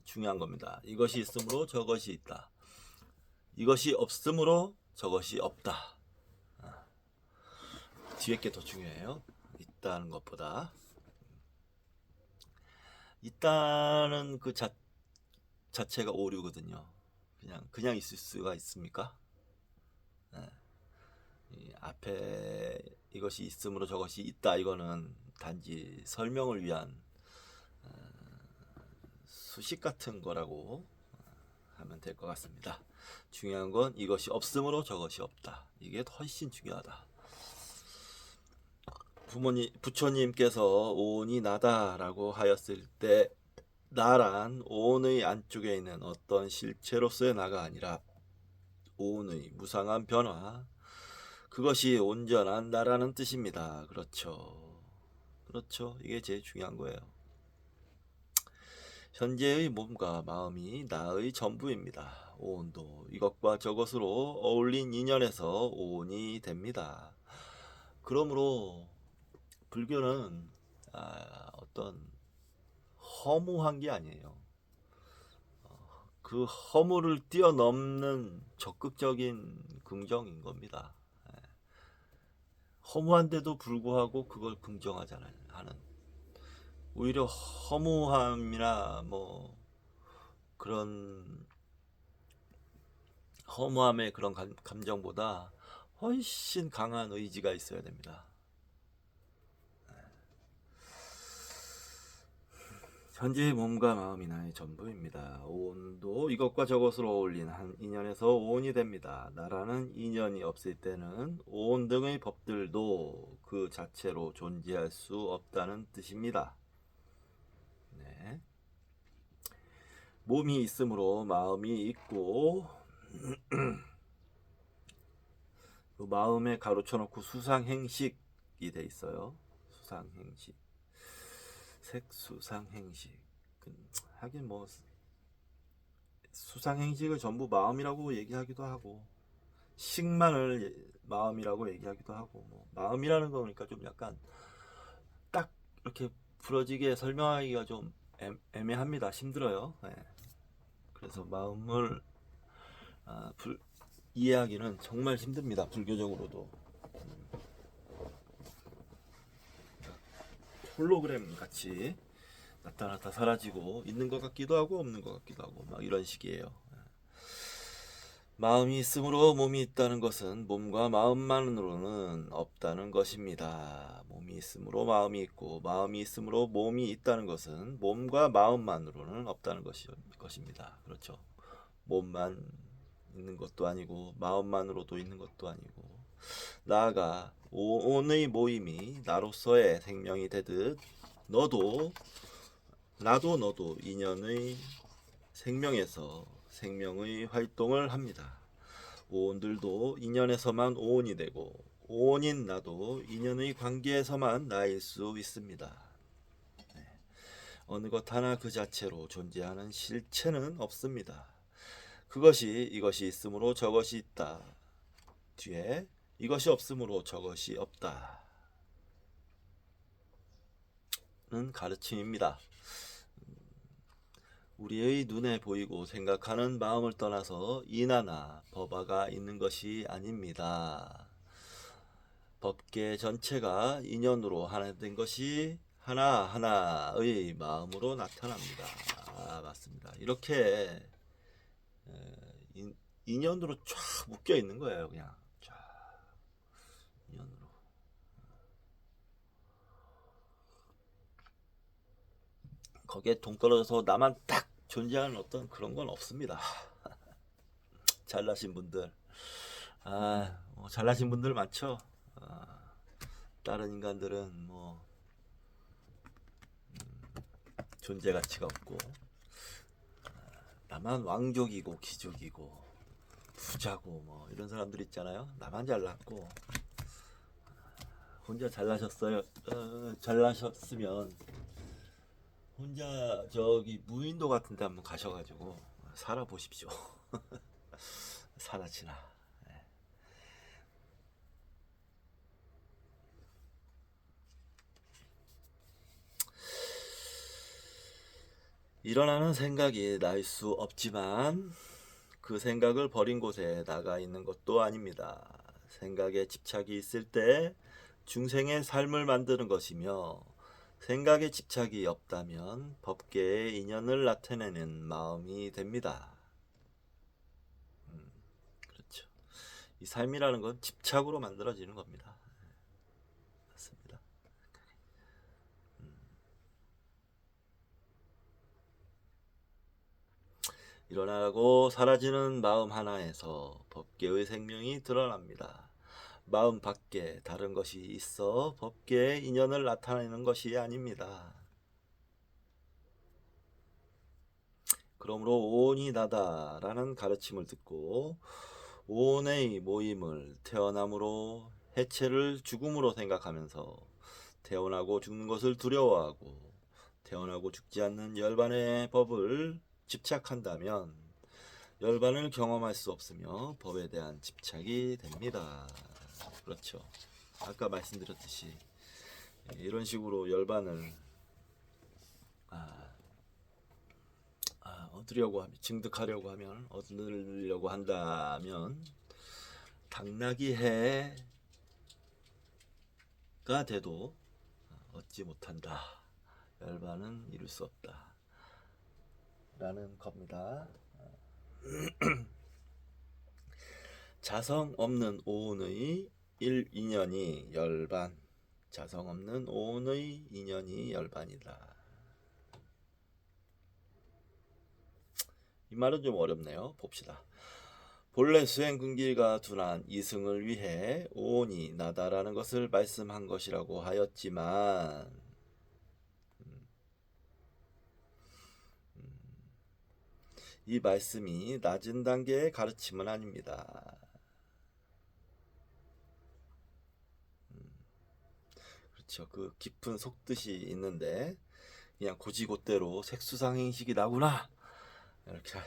중요한 겁니다. 이것이 있으므로 저것이 있다. 이것이 없으므로 저것이 없다. 뒤에 게 더 중요해요. 있다는 것보다. 있다는 그 자체가 오류거든요. 그냥 있을 수가 있습니까? 네. 이 앞에 이것이 있으므로 저것이 있다, 이거는 단지 설명을 위한 수식 같은 거라고 하면 될 것 같습니다. 중요한 건 이것이 없으므로 저것이 없다. 이게 훨씬 중요하다. 부처님께서 오온이 나다라고 하였을 때, 나란 오온의 안쪽에 있는 어떤 실체로서의 나가 아니라 오온의 무상한 변화, 그것이 온전한 나라는 뜻입니다. 그렇죠. 이게 제일 중요한 거예요. 현재의 몸과 마음이 나의 전부입니다. 오온도 이것과 저것으로 어울린 인연에서 오온이 됩니다. 그러므로 불교는 어떤 허무한 게 아니에요. 그 허무를 뛰어넘는 적극적인 긍정인 겁니다. 허무한데도 불구하고 그걸 긍정하잖아요. 오히려 허무함이나 뭐 그런 허무함의 그런 감정보다 훨씬 강한 의지가 있어야 됩니다. 현재의 몸과 마음이 나의 전부입니다. 오온도 이것과 저것으로 어울린 한 인연에서 오온이 됩니다. 나라는 인연이 없을 때는 오온 등의 법들도 그 자체로 존재할 수 없다는 뜻입니다. 네. 몸이 있으므로 마음이 있고 그 마음에 가로쳐놓고 수상행식이 돼 있어요. 수상행식. 색수상행식. 하긴 뭐 수상행식을 전부 마음이라고 얘기하기도 하고, 식만을 마음이라고 얘기하기도 하고, 뭐 마음이라는 거니까 좀 약간 딱 이렇게 부러지게 설명하기가 좀 애매합니다. 힘들어요. 네. 그래서 마음을 이해하기는 정말 힘듭니다. 불교적으로도. 홀로그램 같이 나타났다 사라지고 있는 것 같기도 하고 없는 것 같기도 하고 막 이런 식이에요. 마음이 있으므로 몸이 있다는 것은 몸과 마음만으로는 없다는 것입니다. 몸이 있으므로 마음이 있고 마음이 있으므로 몸이 있다는 것은 몸과 마음만으로는 없다는 것입니다. 그렇죠. 몸만 있는 것도 아니고 마음만으로도 있는 것도 아니고, 나아가 오온의 모임이 나로서의 생명이 되듯 나도 너도 인연의 생명에서 생명의 활동을 합니다. 오온들도 인연에서만 오온이 되고 오온인 나도 인연의 관계에서만 나일 수 있습니다. 네. 어느 것 하나 그 자체로 존재하는 실체는 없습니다. 이것이 있으므로 저것이 있다. 뒤에 이것이 없으므로 저것이 없다 는 가르침입니다. 우리의 눈에 보이고 생각하는 마음을 떠나서 인하나 법화가 있는 것이 아닙니다. 법계 전체가 인연으로 하나 된 것이 하나하나의 마음으로 나타납니다. 맞습니다. 이렇게 인연으로 쫙 묶여 있는 거예요. 그냥 쫙 인연으로. 거기에 동떨어져서 나만 딱 존재하는 어떤 그런 건 없습니다. 잘나신 분들, 잘나신 분들 많죠. 다른 인간들은 뭐 존재 가치가 없고, 나만 왕족이고 귀족이고 부자고 뭐 이런 사람들 있잖아요. 나만 잘났고, 혼자 잘나셨어요. 잘나셨으면 혼자 저기 무인도 같은 데 한번 가셔가지고 살아보십시오. 사나치나. 일어나는 생각이 날 수 없지만 그 생각을 버린 곳에 나가 있는 것도 아닙니다. 생각에 집착이 있을 때 중생의 삶을 만드는 것이며 생각에 집착이 없다면 법계의 인연을 나타내는 마음이 됩니다. 그렇죠. 이 삶이라는 건 집착으로 만들어지는 겁니다. 맞습니다. 일어나고 사라지는 마음 하나에서 법계의 생명이 드러납니다. 마음 밖에 다른 것이 있어 법계의 인연을 나타내는 것이 아닙니다. 그러므로 오온이 나다라는 가르침을 듣고 오온의 모임을 태어남으로 해체를 죽음으로 생각하면서 태어나고 죽는 것을 두려워하고 태어나고 죽지 않는 열반의 법을 집착한다면 열반을 경험할 수 없으며 법에 대한 집착이 됩니다. 그렇죠. 아까 말씀드렸듯이 이런 식으로 열반을 얻으려고 하면, 증득하려고 하면, 얻으려고 한다면 당나귀 해가 돼도 얻지 못한다. 열반은 이룰 수 없다. 라는 겁니다. 자성 없는 오온의 인연이 열반. 자성 없는 오온의 인연이 열반이다. 이 말은 좀 어렵네요. 봅시다. 본래 수행근기가 둔한 이승을 위해 오온이 나다라는 것을 말씀한 것이라고 하였지만 이 말씀이 낮은 단계의 가르침은 아닙니다. 그렇죠. 그 깊은 속뜻이 있는데 그냥 고지고대로 색수상행식이 나구나 이렇게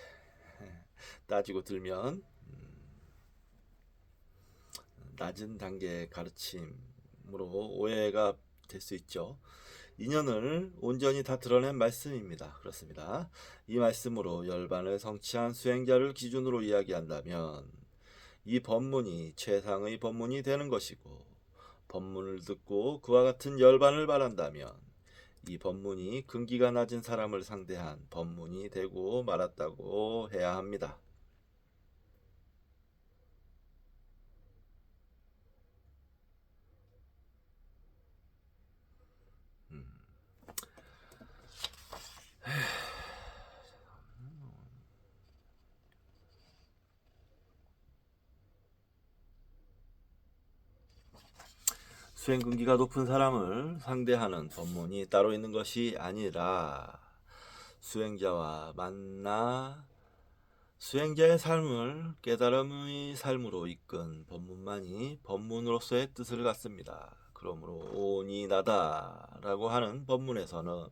따지고 들면 낮은 단계의 가르침으로 오해가 될 수 있죠. 인연을 온전히 다 드러낸 말씀입니다. 그렇습니다. 이 말씀으로 열반을 성취한 수행자를 기준으로 이야기한다면 이 법문이 최상의 법문이 되는 것이고 법문을 듣고 그와 같은 열반을 바란다면 이 법문이 근기가 낮은 사람을 상대한 법문이 되고 말았다고 해야 합니다. 수행근기가 높은 사람을 상대하는 법문이 따로 있는 것이 아니라 수행자와 만나 수행자의 삶을 깨달음의 삶으로 이끈 법문만이 법문으로서의 뜻을 갖습니다. 그러므로 오온이 나다라고 하는 법문에서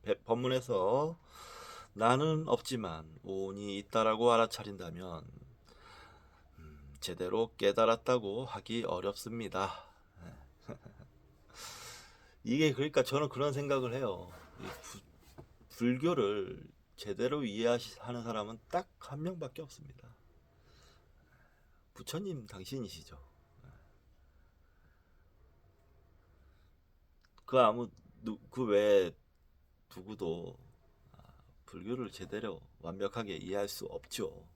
나는 없지만 오온이 있다라고 알아차린다면 제대로 깨달았다고 하기 어렵습니다. 이게 그러니까 저는 그런 생각을 해요. 불교를 제대로 이해하는 사람은 딱 한 명밖에 없습니다. 부처님 당신이시죠. 그 외에 누구도 불교를 제대로 완벽하게 이해할 수 없죠.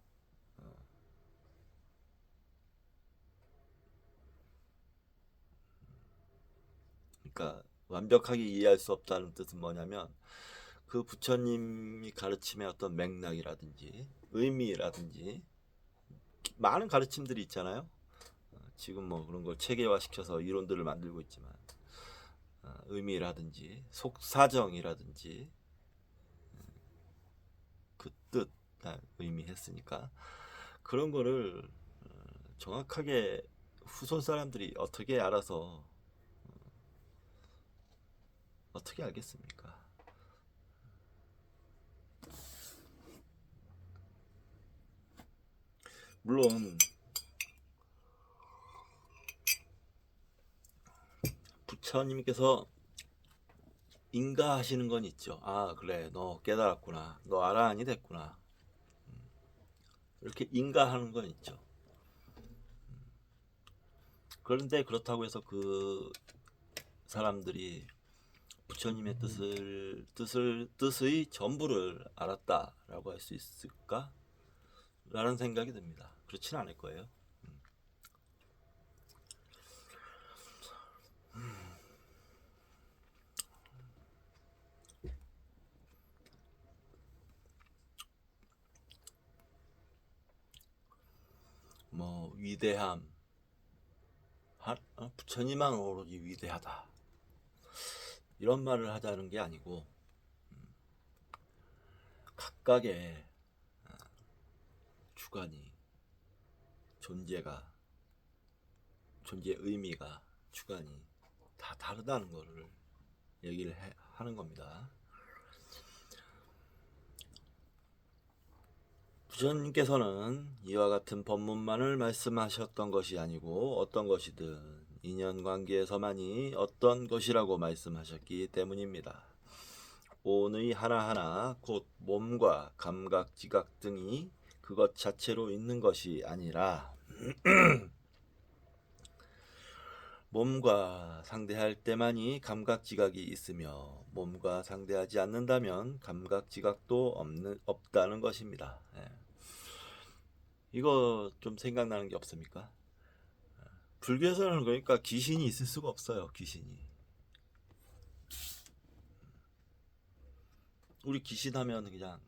그러니까 완벽하게 이해할 수 없다는 뜻은 뭐냐면 그 부처님이 가르침의 어떤 맥락이라든지 의미라든지 많은 가르침들이 있잖아요. 지금 뭐 그런 걸 체계화시켜서 이론들을 만들고 있지만 의미라든지 속사정이라든지 그 뜻, 의미했으니까 그런 거를 정확하게 후손 사람들이 어떻게 알아서 어떻게 알겠습니까? 물론 부처님께서 인가하시는 건 있죠. 아, 그래, 너 깨달았구나, 너 아라한이 됐구나, 이렇게 인가하는 건 있죠. 그런데 그렇다고 해서 그 사람들이 부처님의 뜻의 전부를 알았다라고 할 수 있을까? 라는 생각이 듭니다. 그렇진 않을 거예요. 뭐 위대함, 부처님만 오로지 위대하다, 이런 말을 하자는 게 아니고, 각각의 주관이, 존재가, 존재의 의미가, 주관이 다 다르다는 거를 얘기를 하는 겁니다. 부처님께서는 이와 같은 법문만을 말씀하셨던 것이 아니고 어떤 것이든 인연관계에서만이 어떤 것이라고 말씀하셨기 때문입니다. 온의 하나하나 곧 몸과 감각, 지각 등이 그것 자체로 있는 것이 아니라 몸과 상대할 때만이 감각, 지각이 있으며 몸과 상대하지 않는다면 감각, 지각도 없다는 것입니다. 이거 좀 생각나는 게 없습니까? 불교에서는 그러니까 귀신이 있을 수가 없어요. 귀신이. 우리 귀신 하면 그냥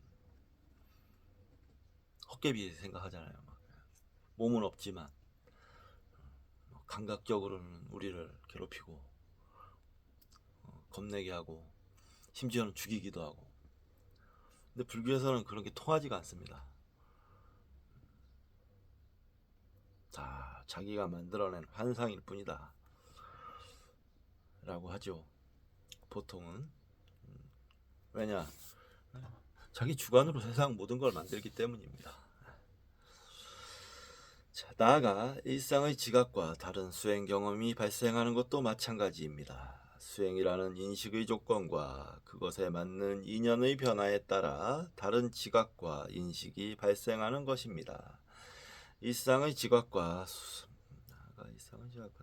헛개비 생각하잖아요. 몸은 없지만 감각적으로는 우리를 괴롭히고 겁내게 하고 심지어는 죽이기도 하고. 근데 불교에서는 그런 게 통하지가 않습니다. 다 자기가 만들어낸 환상일 뿐이다 라고 하죠. 보통은. 왜냐? 자기 주관으로 세상 모든 걸 만들기 때문입니다. 자, 나아가 일상의 지각과 다른 수행 경험이 발생하는 것도 마찬가지입니다. 수행이라는 인식의 조건과 그것에 맞는 인연의 변화에 따라 다른 지각과 인식이 발생하는 것입니다. 일상의 지각과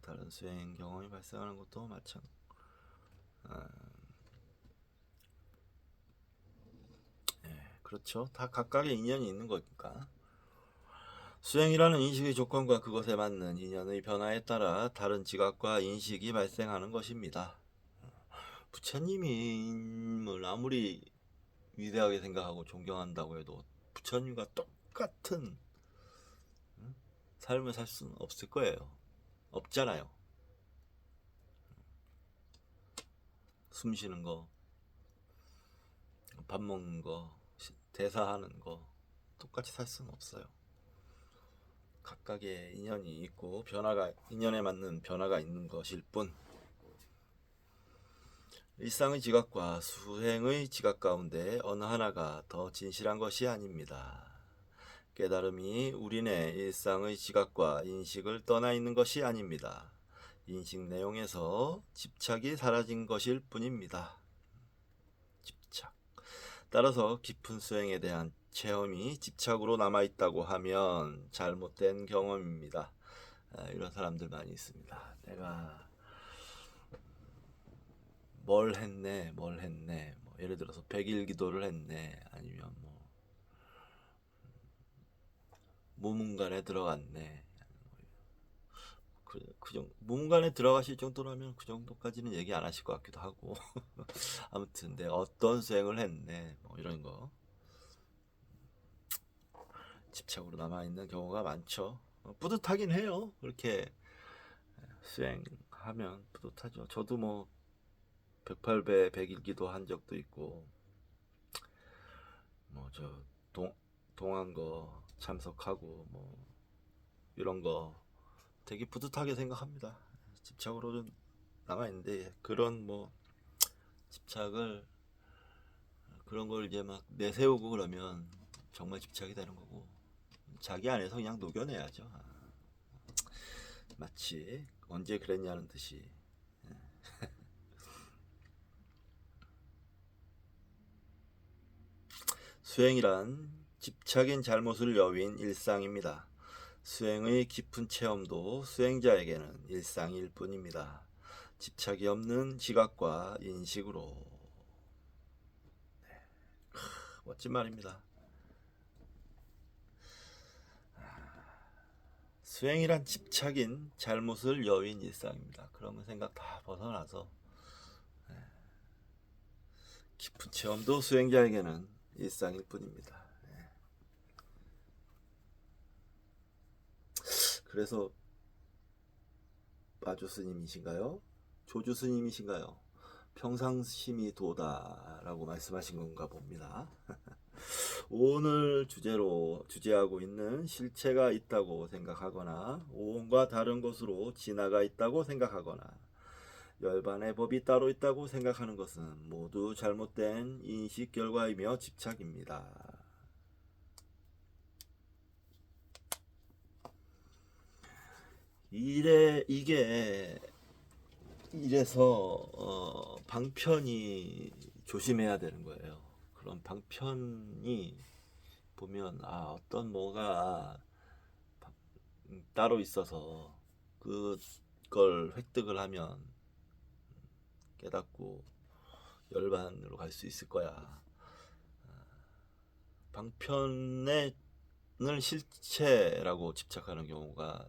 다른 수행 경험이 발생하는 것도 그렇죠. 다 각각의 인연이 있는 거니까. 수행이라는 인식의 조건과 그것에 맞는 인연의 변화에 따라 다른 지각과 인식이 발생하는 것입니다. 부처님을 아무리 위대하게 생각하고 존경한다고 해도 부처님과 똑같은 삶을 살 수는 없을 거예요. 없잖아요. 숨 쉬는 거, 밥 먹는 거, 대사하는 거 똑같이 살 수는 없어요. 각각의 인연이 있고 인연에 맞는 변화가 있는 것일 뿐, 일상의 지각과 수행의 지각 가운데 어느 하나가 더 진실한 것이 아닙니다. 깨달음이 우리네 일상의 지각과 인식을 떠나 있는 것이 아닙니다. 인식 내용에서 집착이 사라진 것일 뿐입니다. 집착. 따라서 깊은 수행에 대한 체험이 집착으로 남아있다고 하면 잘못된 경험입니다. 이런 사람들 많이 있습니다. 내가 뭘 했네. 뭐 예를 들어서 100일 기도를 했네. 아니면 무문관에 들어갔네. 무문관에 들어가실 정도라면 그 정도까지는 얘기 안 하실 것 같기도 하고. 아무튼 어떤 수행을 했네. 이런 거. 집착으로 남아있는 경우가 많죠. 뿌듯하긴 해요. 그렇게 수행하면 뿌듯하죠. 저도 108배 100일기도 한 적도 있고, 저 동한 거 참석하고 이런 거 되게 뿌듯하게 생각합니다. 집착으로 남아있는데 그런 집착을, 그런 걸 이제 막 내세우고 그러면 정말 집착이 되는 거고, 자기 안에서 그냥 녹여내야죠. 마치 언제 그랬냐는 듯이. 수행이란 집착인 잘못을 여윈 일상입니다. 수행의 깊은 체험도 수행자에게는 일상일 뿐입니다. 집착이 없는 지각과 인식으로. 멋진 말입니다. 수행이란 집착인 잘못을 여윈 일상입니다. 그런 생각 다 벗어나서 깊은 체험도 수행자에게는 일상일 뿐입니다. 그래서 마주 스님이신가요? 조주 스님이신가요? 평상심이 도다라고 말씀하신 건가 봅니다. 오늘 주제하고 있는 실체가 있다고 생각하거나 오온과 다른 것으로 진화가 있다고 생각하거나 열반의 법이 따로 있다고 생각하는 것은 모두 잘못된 인식 결과이며 집착입니다. 이래서 방편이 조심해야 되는 거예요. 그런 방편이 보면 어떤 뭐가 따로 있어서 그걸 획득을 하면 깨닫고 열반으로 갈 수 있을 거야. 방편을 실체라고 집착하는 경우가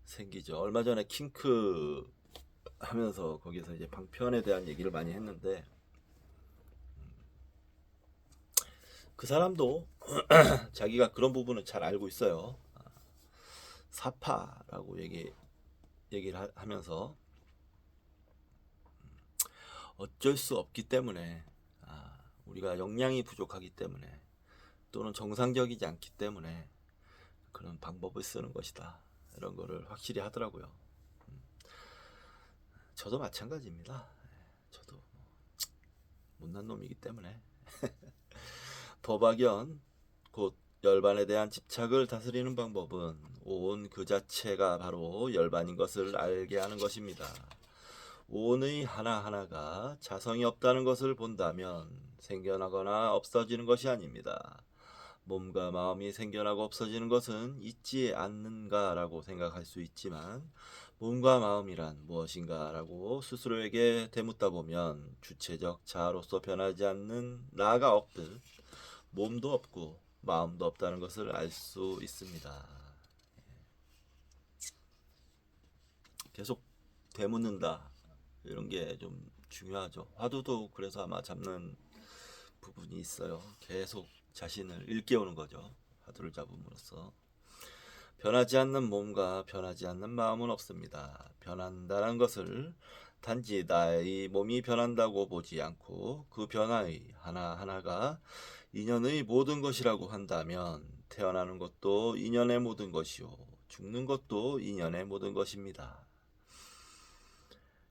생기죠. 얼마 전에 킹크 하면서 거기서 이제 방편에 대한 얘기를 많이 했는데 그 사람도 자기가 그런 부분을 잘 알고 있어요. 사파라고 얘기를 하면서 어쩔 수 없기 때문에 우리가 역량이 부족하기 때문에 또는 정상적이지 않기 때문에 그런 방법을 쓰는 것이다. 이런 거를 확실히 하더라고요. 저도 마찬가지입니다. 저도 못난 놈이기 때문에 법학연 곧 열반에 대한 집착을 다스리는 방법은 오온 그 자체가 바로 열반인 것을 알게 하는 것입니다. 오온의 하나하나가 자성이 없다는 것을 본다면 생겨나거나 없어지는 것이 아닙니다. 몸과 마음이 생겨나고 없어지는 것은 있지 않는가라고 생각할 수 있지만 몸과 마음이란 무엇인가라고 스스로에게 되묻다 보면 주체적 자아로서 변하지 않는 나가 없듯 몸도 없고 마음도 없다는 것을 알 수 있습니다. 계속 되묻는다. 이런 게 좀 중요하죠. 화두도 그래서 아마 잡는 부분이 있어요. 계속 자신을 일깨우는 거죠. 화두를 잡음으로써. 변하지 않는 몸과 변하지 않는 마음은 없습니다. 변한다는 것을 단지 나의 몸이 변한다고 보지 않고 그 변화의 하나하나가 인연의 모든 것이라고 한다면 태어나는 것도 인연의 모든 것이요 죽는 것도 인연의 모든 것입니다.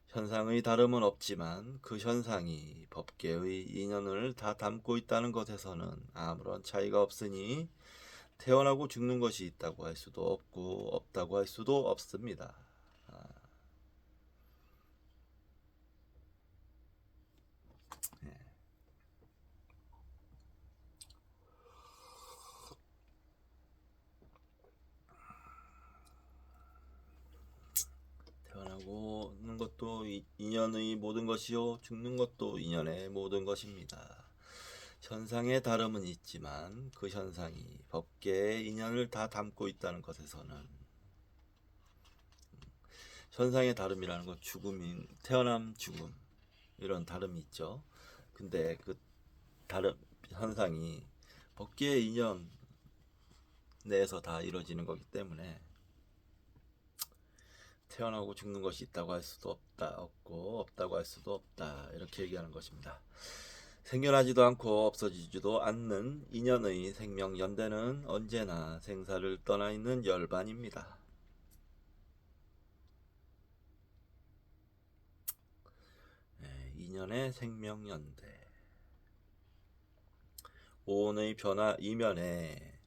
현상의 다름은 없지만 그 현상이 법계의 인연을 다 담고 있다는 것에서는 아무런 차이가 없으니 태어나고 죽는 것이 있다고 할 수도 없고 없다고 할 수도 없습니다. 태어나고는 것도 인연의 모든 것이요 죽는 것도 인연의 모든 것입니다. 현상의 다름은 있지만 그 현상이 법계의 인연을 다 담고 있다는 것에서는 현상의 다름이라는 건 죽음인 태어남 죽음 이런 다름이 있죠. 근데 그 다름 현상이 법계의 인연 내에서 다 이루어지는 거기 때문에 태어나고 죽는 것이 있다고 할 수도 없다고 할 수도 없다 이렇게 얘기하는 것입니다. 생겨나지도 않고 없어지지도 않는 인연의 생명 연대는 언제나 생사를 떠나 있는 열반입니다. 인연의 생명 연대. 오온의 변화 이면에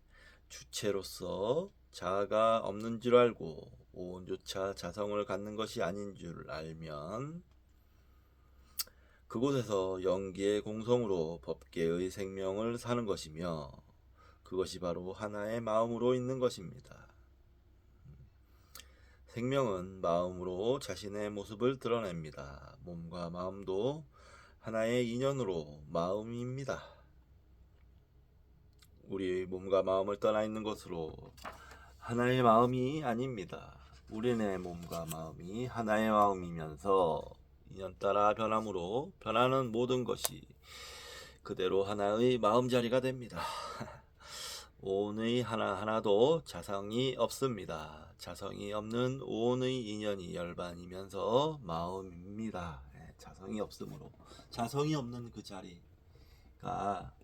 주체로서 자아가 없는 줄 알고 오온조차 자성을 갖는 것이 아닌 줄 알면 그곳에서 영기의 공성으로 법계의 생명을 사는 것이며 그것이 바로 하나의 마음으로 있는 것입니다. 생명은 마음으로 자신의 모습을 드러냅니다. 몸과 마음도 하나의 인연으로 마음입니다. 우리 몸과 마음을 떠나 있는 것으로 하나의 마음이 아닙니다. 우리네 몸과 마음이 하나의 마음이면서 인연 따라 변함으로 변하는 모든 것이 그대로 하나의 마음자리가 됩니다. 오온의 하나하나도 자성이 없습니다. 자성이 없는 오온의 인연이 열반이면서 마음입니다. 자성이 없으므로 자성이 없는 그 자리가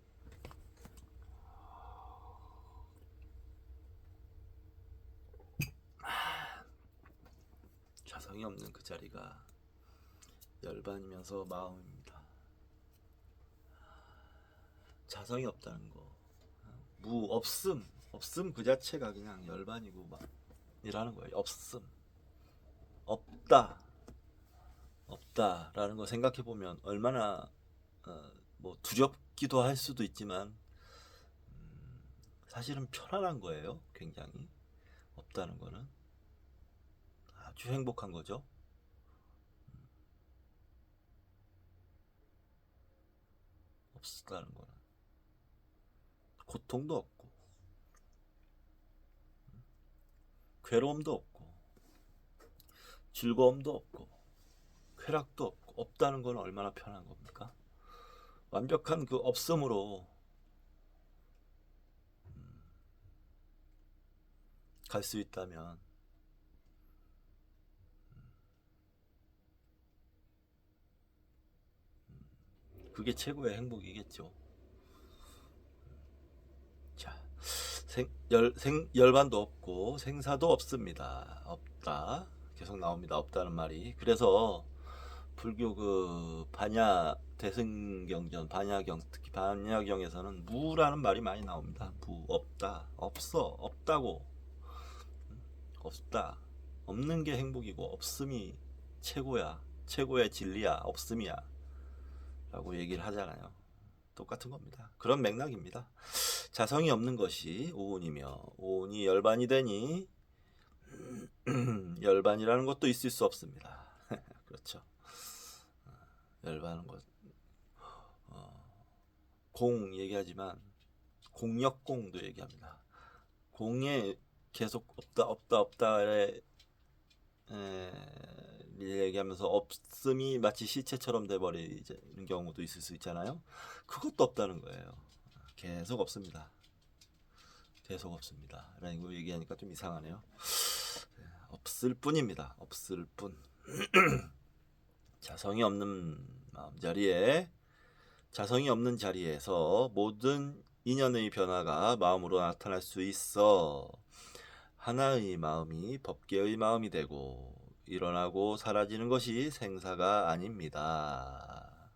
자성이 없는 그 자리가 열반이면서 마음입니다. 자성이 없다는 거, 없음 그 자체가 그냥 열반이고 막 이라는 거예요. 없다라는 거 생각해 보면 얼마나 뭐 두렵기도 할 수도 있지만 사실은 편안한 거예요. 굉장히 없다는 거는 아주 행복한 거죠. 없다는 거는 고통도 없고 괴로움도 없고 즐거움도 없고 쾌락도 없고 없다는 건 얼마나 편한 겁니까? 완벽한 그 없음으로 갈 수 있다면 그게 최고의 행복이겠죠. 자, 열반도 없고 생사도 없습니다. 없다. 계속 나옵니다. 없다는 말이. 그래서 불교 그 반야 대승경전 반야경 특히 반야경에서는 무라는 말이 많이 나옵니다. 무 없다. 없어. 없다고. 없다. 없는 게 행복이고 없음이 최고야. 최고의 진리야. 없음이야. 라고 얘기를 하잖아요. 똑같은 겁니다. 그런 맥락입니다. 자성이 없는 것이 오온이며 오온이 열반이 되니 열반이라는 것도 있을 수 없습니다. 그렇죠. 열반은 것 공 얘기하지만 공역공도 얘기합니다. 공에 계속 없다에 얘기하면서 없음이 마치 시체처럼 돼버리는 경우도 있을 수 있잖아요. 그것도 없다는 거예요. 계속 없습니다. 계속 없습니다. 라고 얘기하니까 좀 이상하네요. 없을 뿐입니다. 없을 뿐. 자성이 없는 마음자리에 자성이 없는 자리에서 모든 인연의 변화가 마음으로 나타날 수 있어 하나의 마음이 법계의 마음이 되고 일어나고 사라지는 것이 생사가 아닙니다.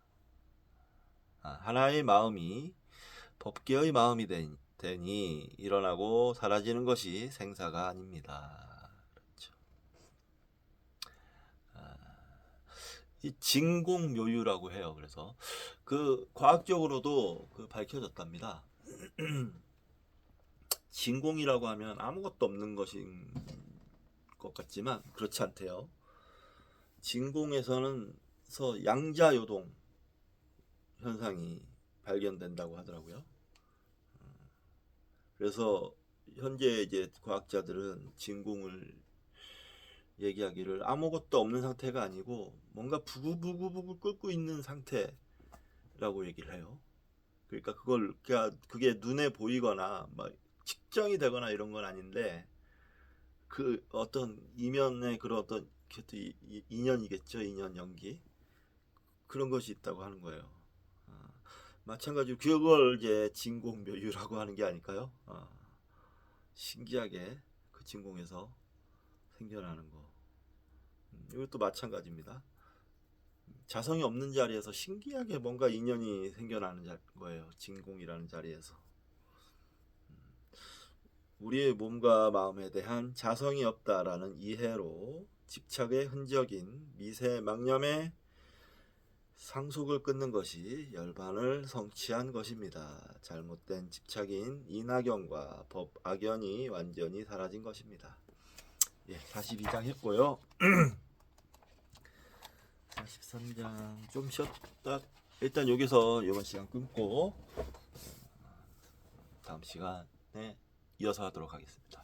하나의 마음이 법계의 마음이 되니 일어나고 사라지는 것이 생사가 아닙니다. 그렇죠. 이 진공묘유라고 해요. 그래서 그 과학적으로도 그 밝혀졌답니다. 진공이라고 하면 아무것도 없는 것인 것 같지만 그렇지 않대요. 진공에서는 양자요동 현상이 발견된다고 하더라고요. 그래서 현재 이제 과학자들은 진공을 얘기하기를 아무것도 없는 상태가 아니고 뭔가 부글부글 끓고 있는 상태라고 얘기를 해요. 그러니까 그게 눈에 보이거나 막 측정이 되거나 이런 건 아닌데 그 어떤 이면의 그런 어떤 인연이겠죠. 인연 연기 그런 것이 있다고 하는 거예요. 마찬가지로 그걸 이제 진공묘유라고 하는 게 아닐까요? 신기하게 그 진공에서 생겨나는 거. 이것도 마찬가지입니다. 자성이 없는 자리에서 신기하게 뭔가 인연이 생겨나는 거예요. 진공이라는 자리에서. 우리의 몸과 마음에 대한 자성이 없다라는 이해로 집착의 흔적인 미세 망념의 상속을 끊는 것이 열반을 성취한 것입니다. 잘못된 집착인 이낙연과 법악연이 완전히 사라진 것입니다. 예, 42장 했고요. 43장 좀 쉬었다. 일단 여기서 이번 시간 끊고 다음 시간에 이어서 하도록 하겠습니다.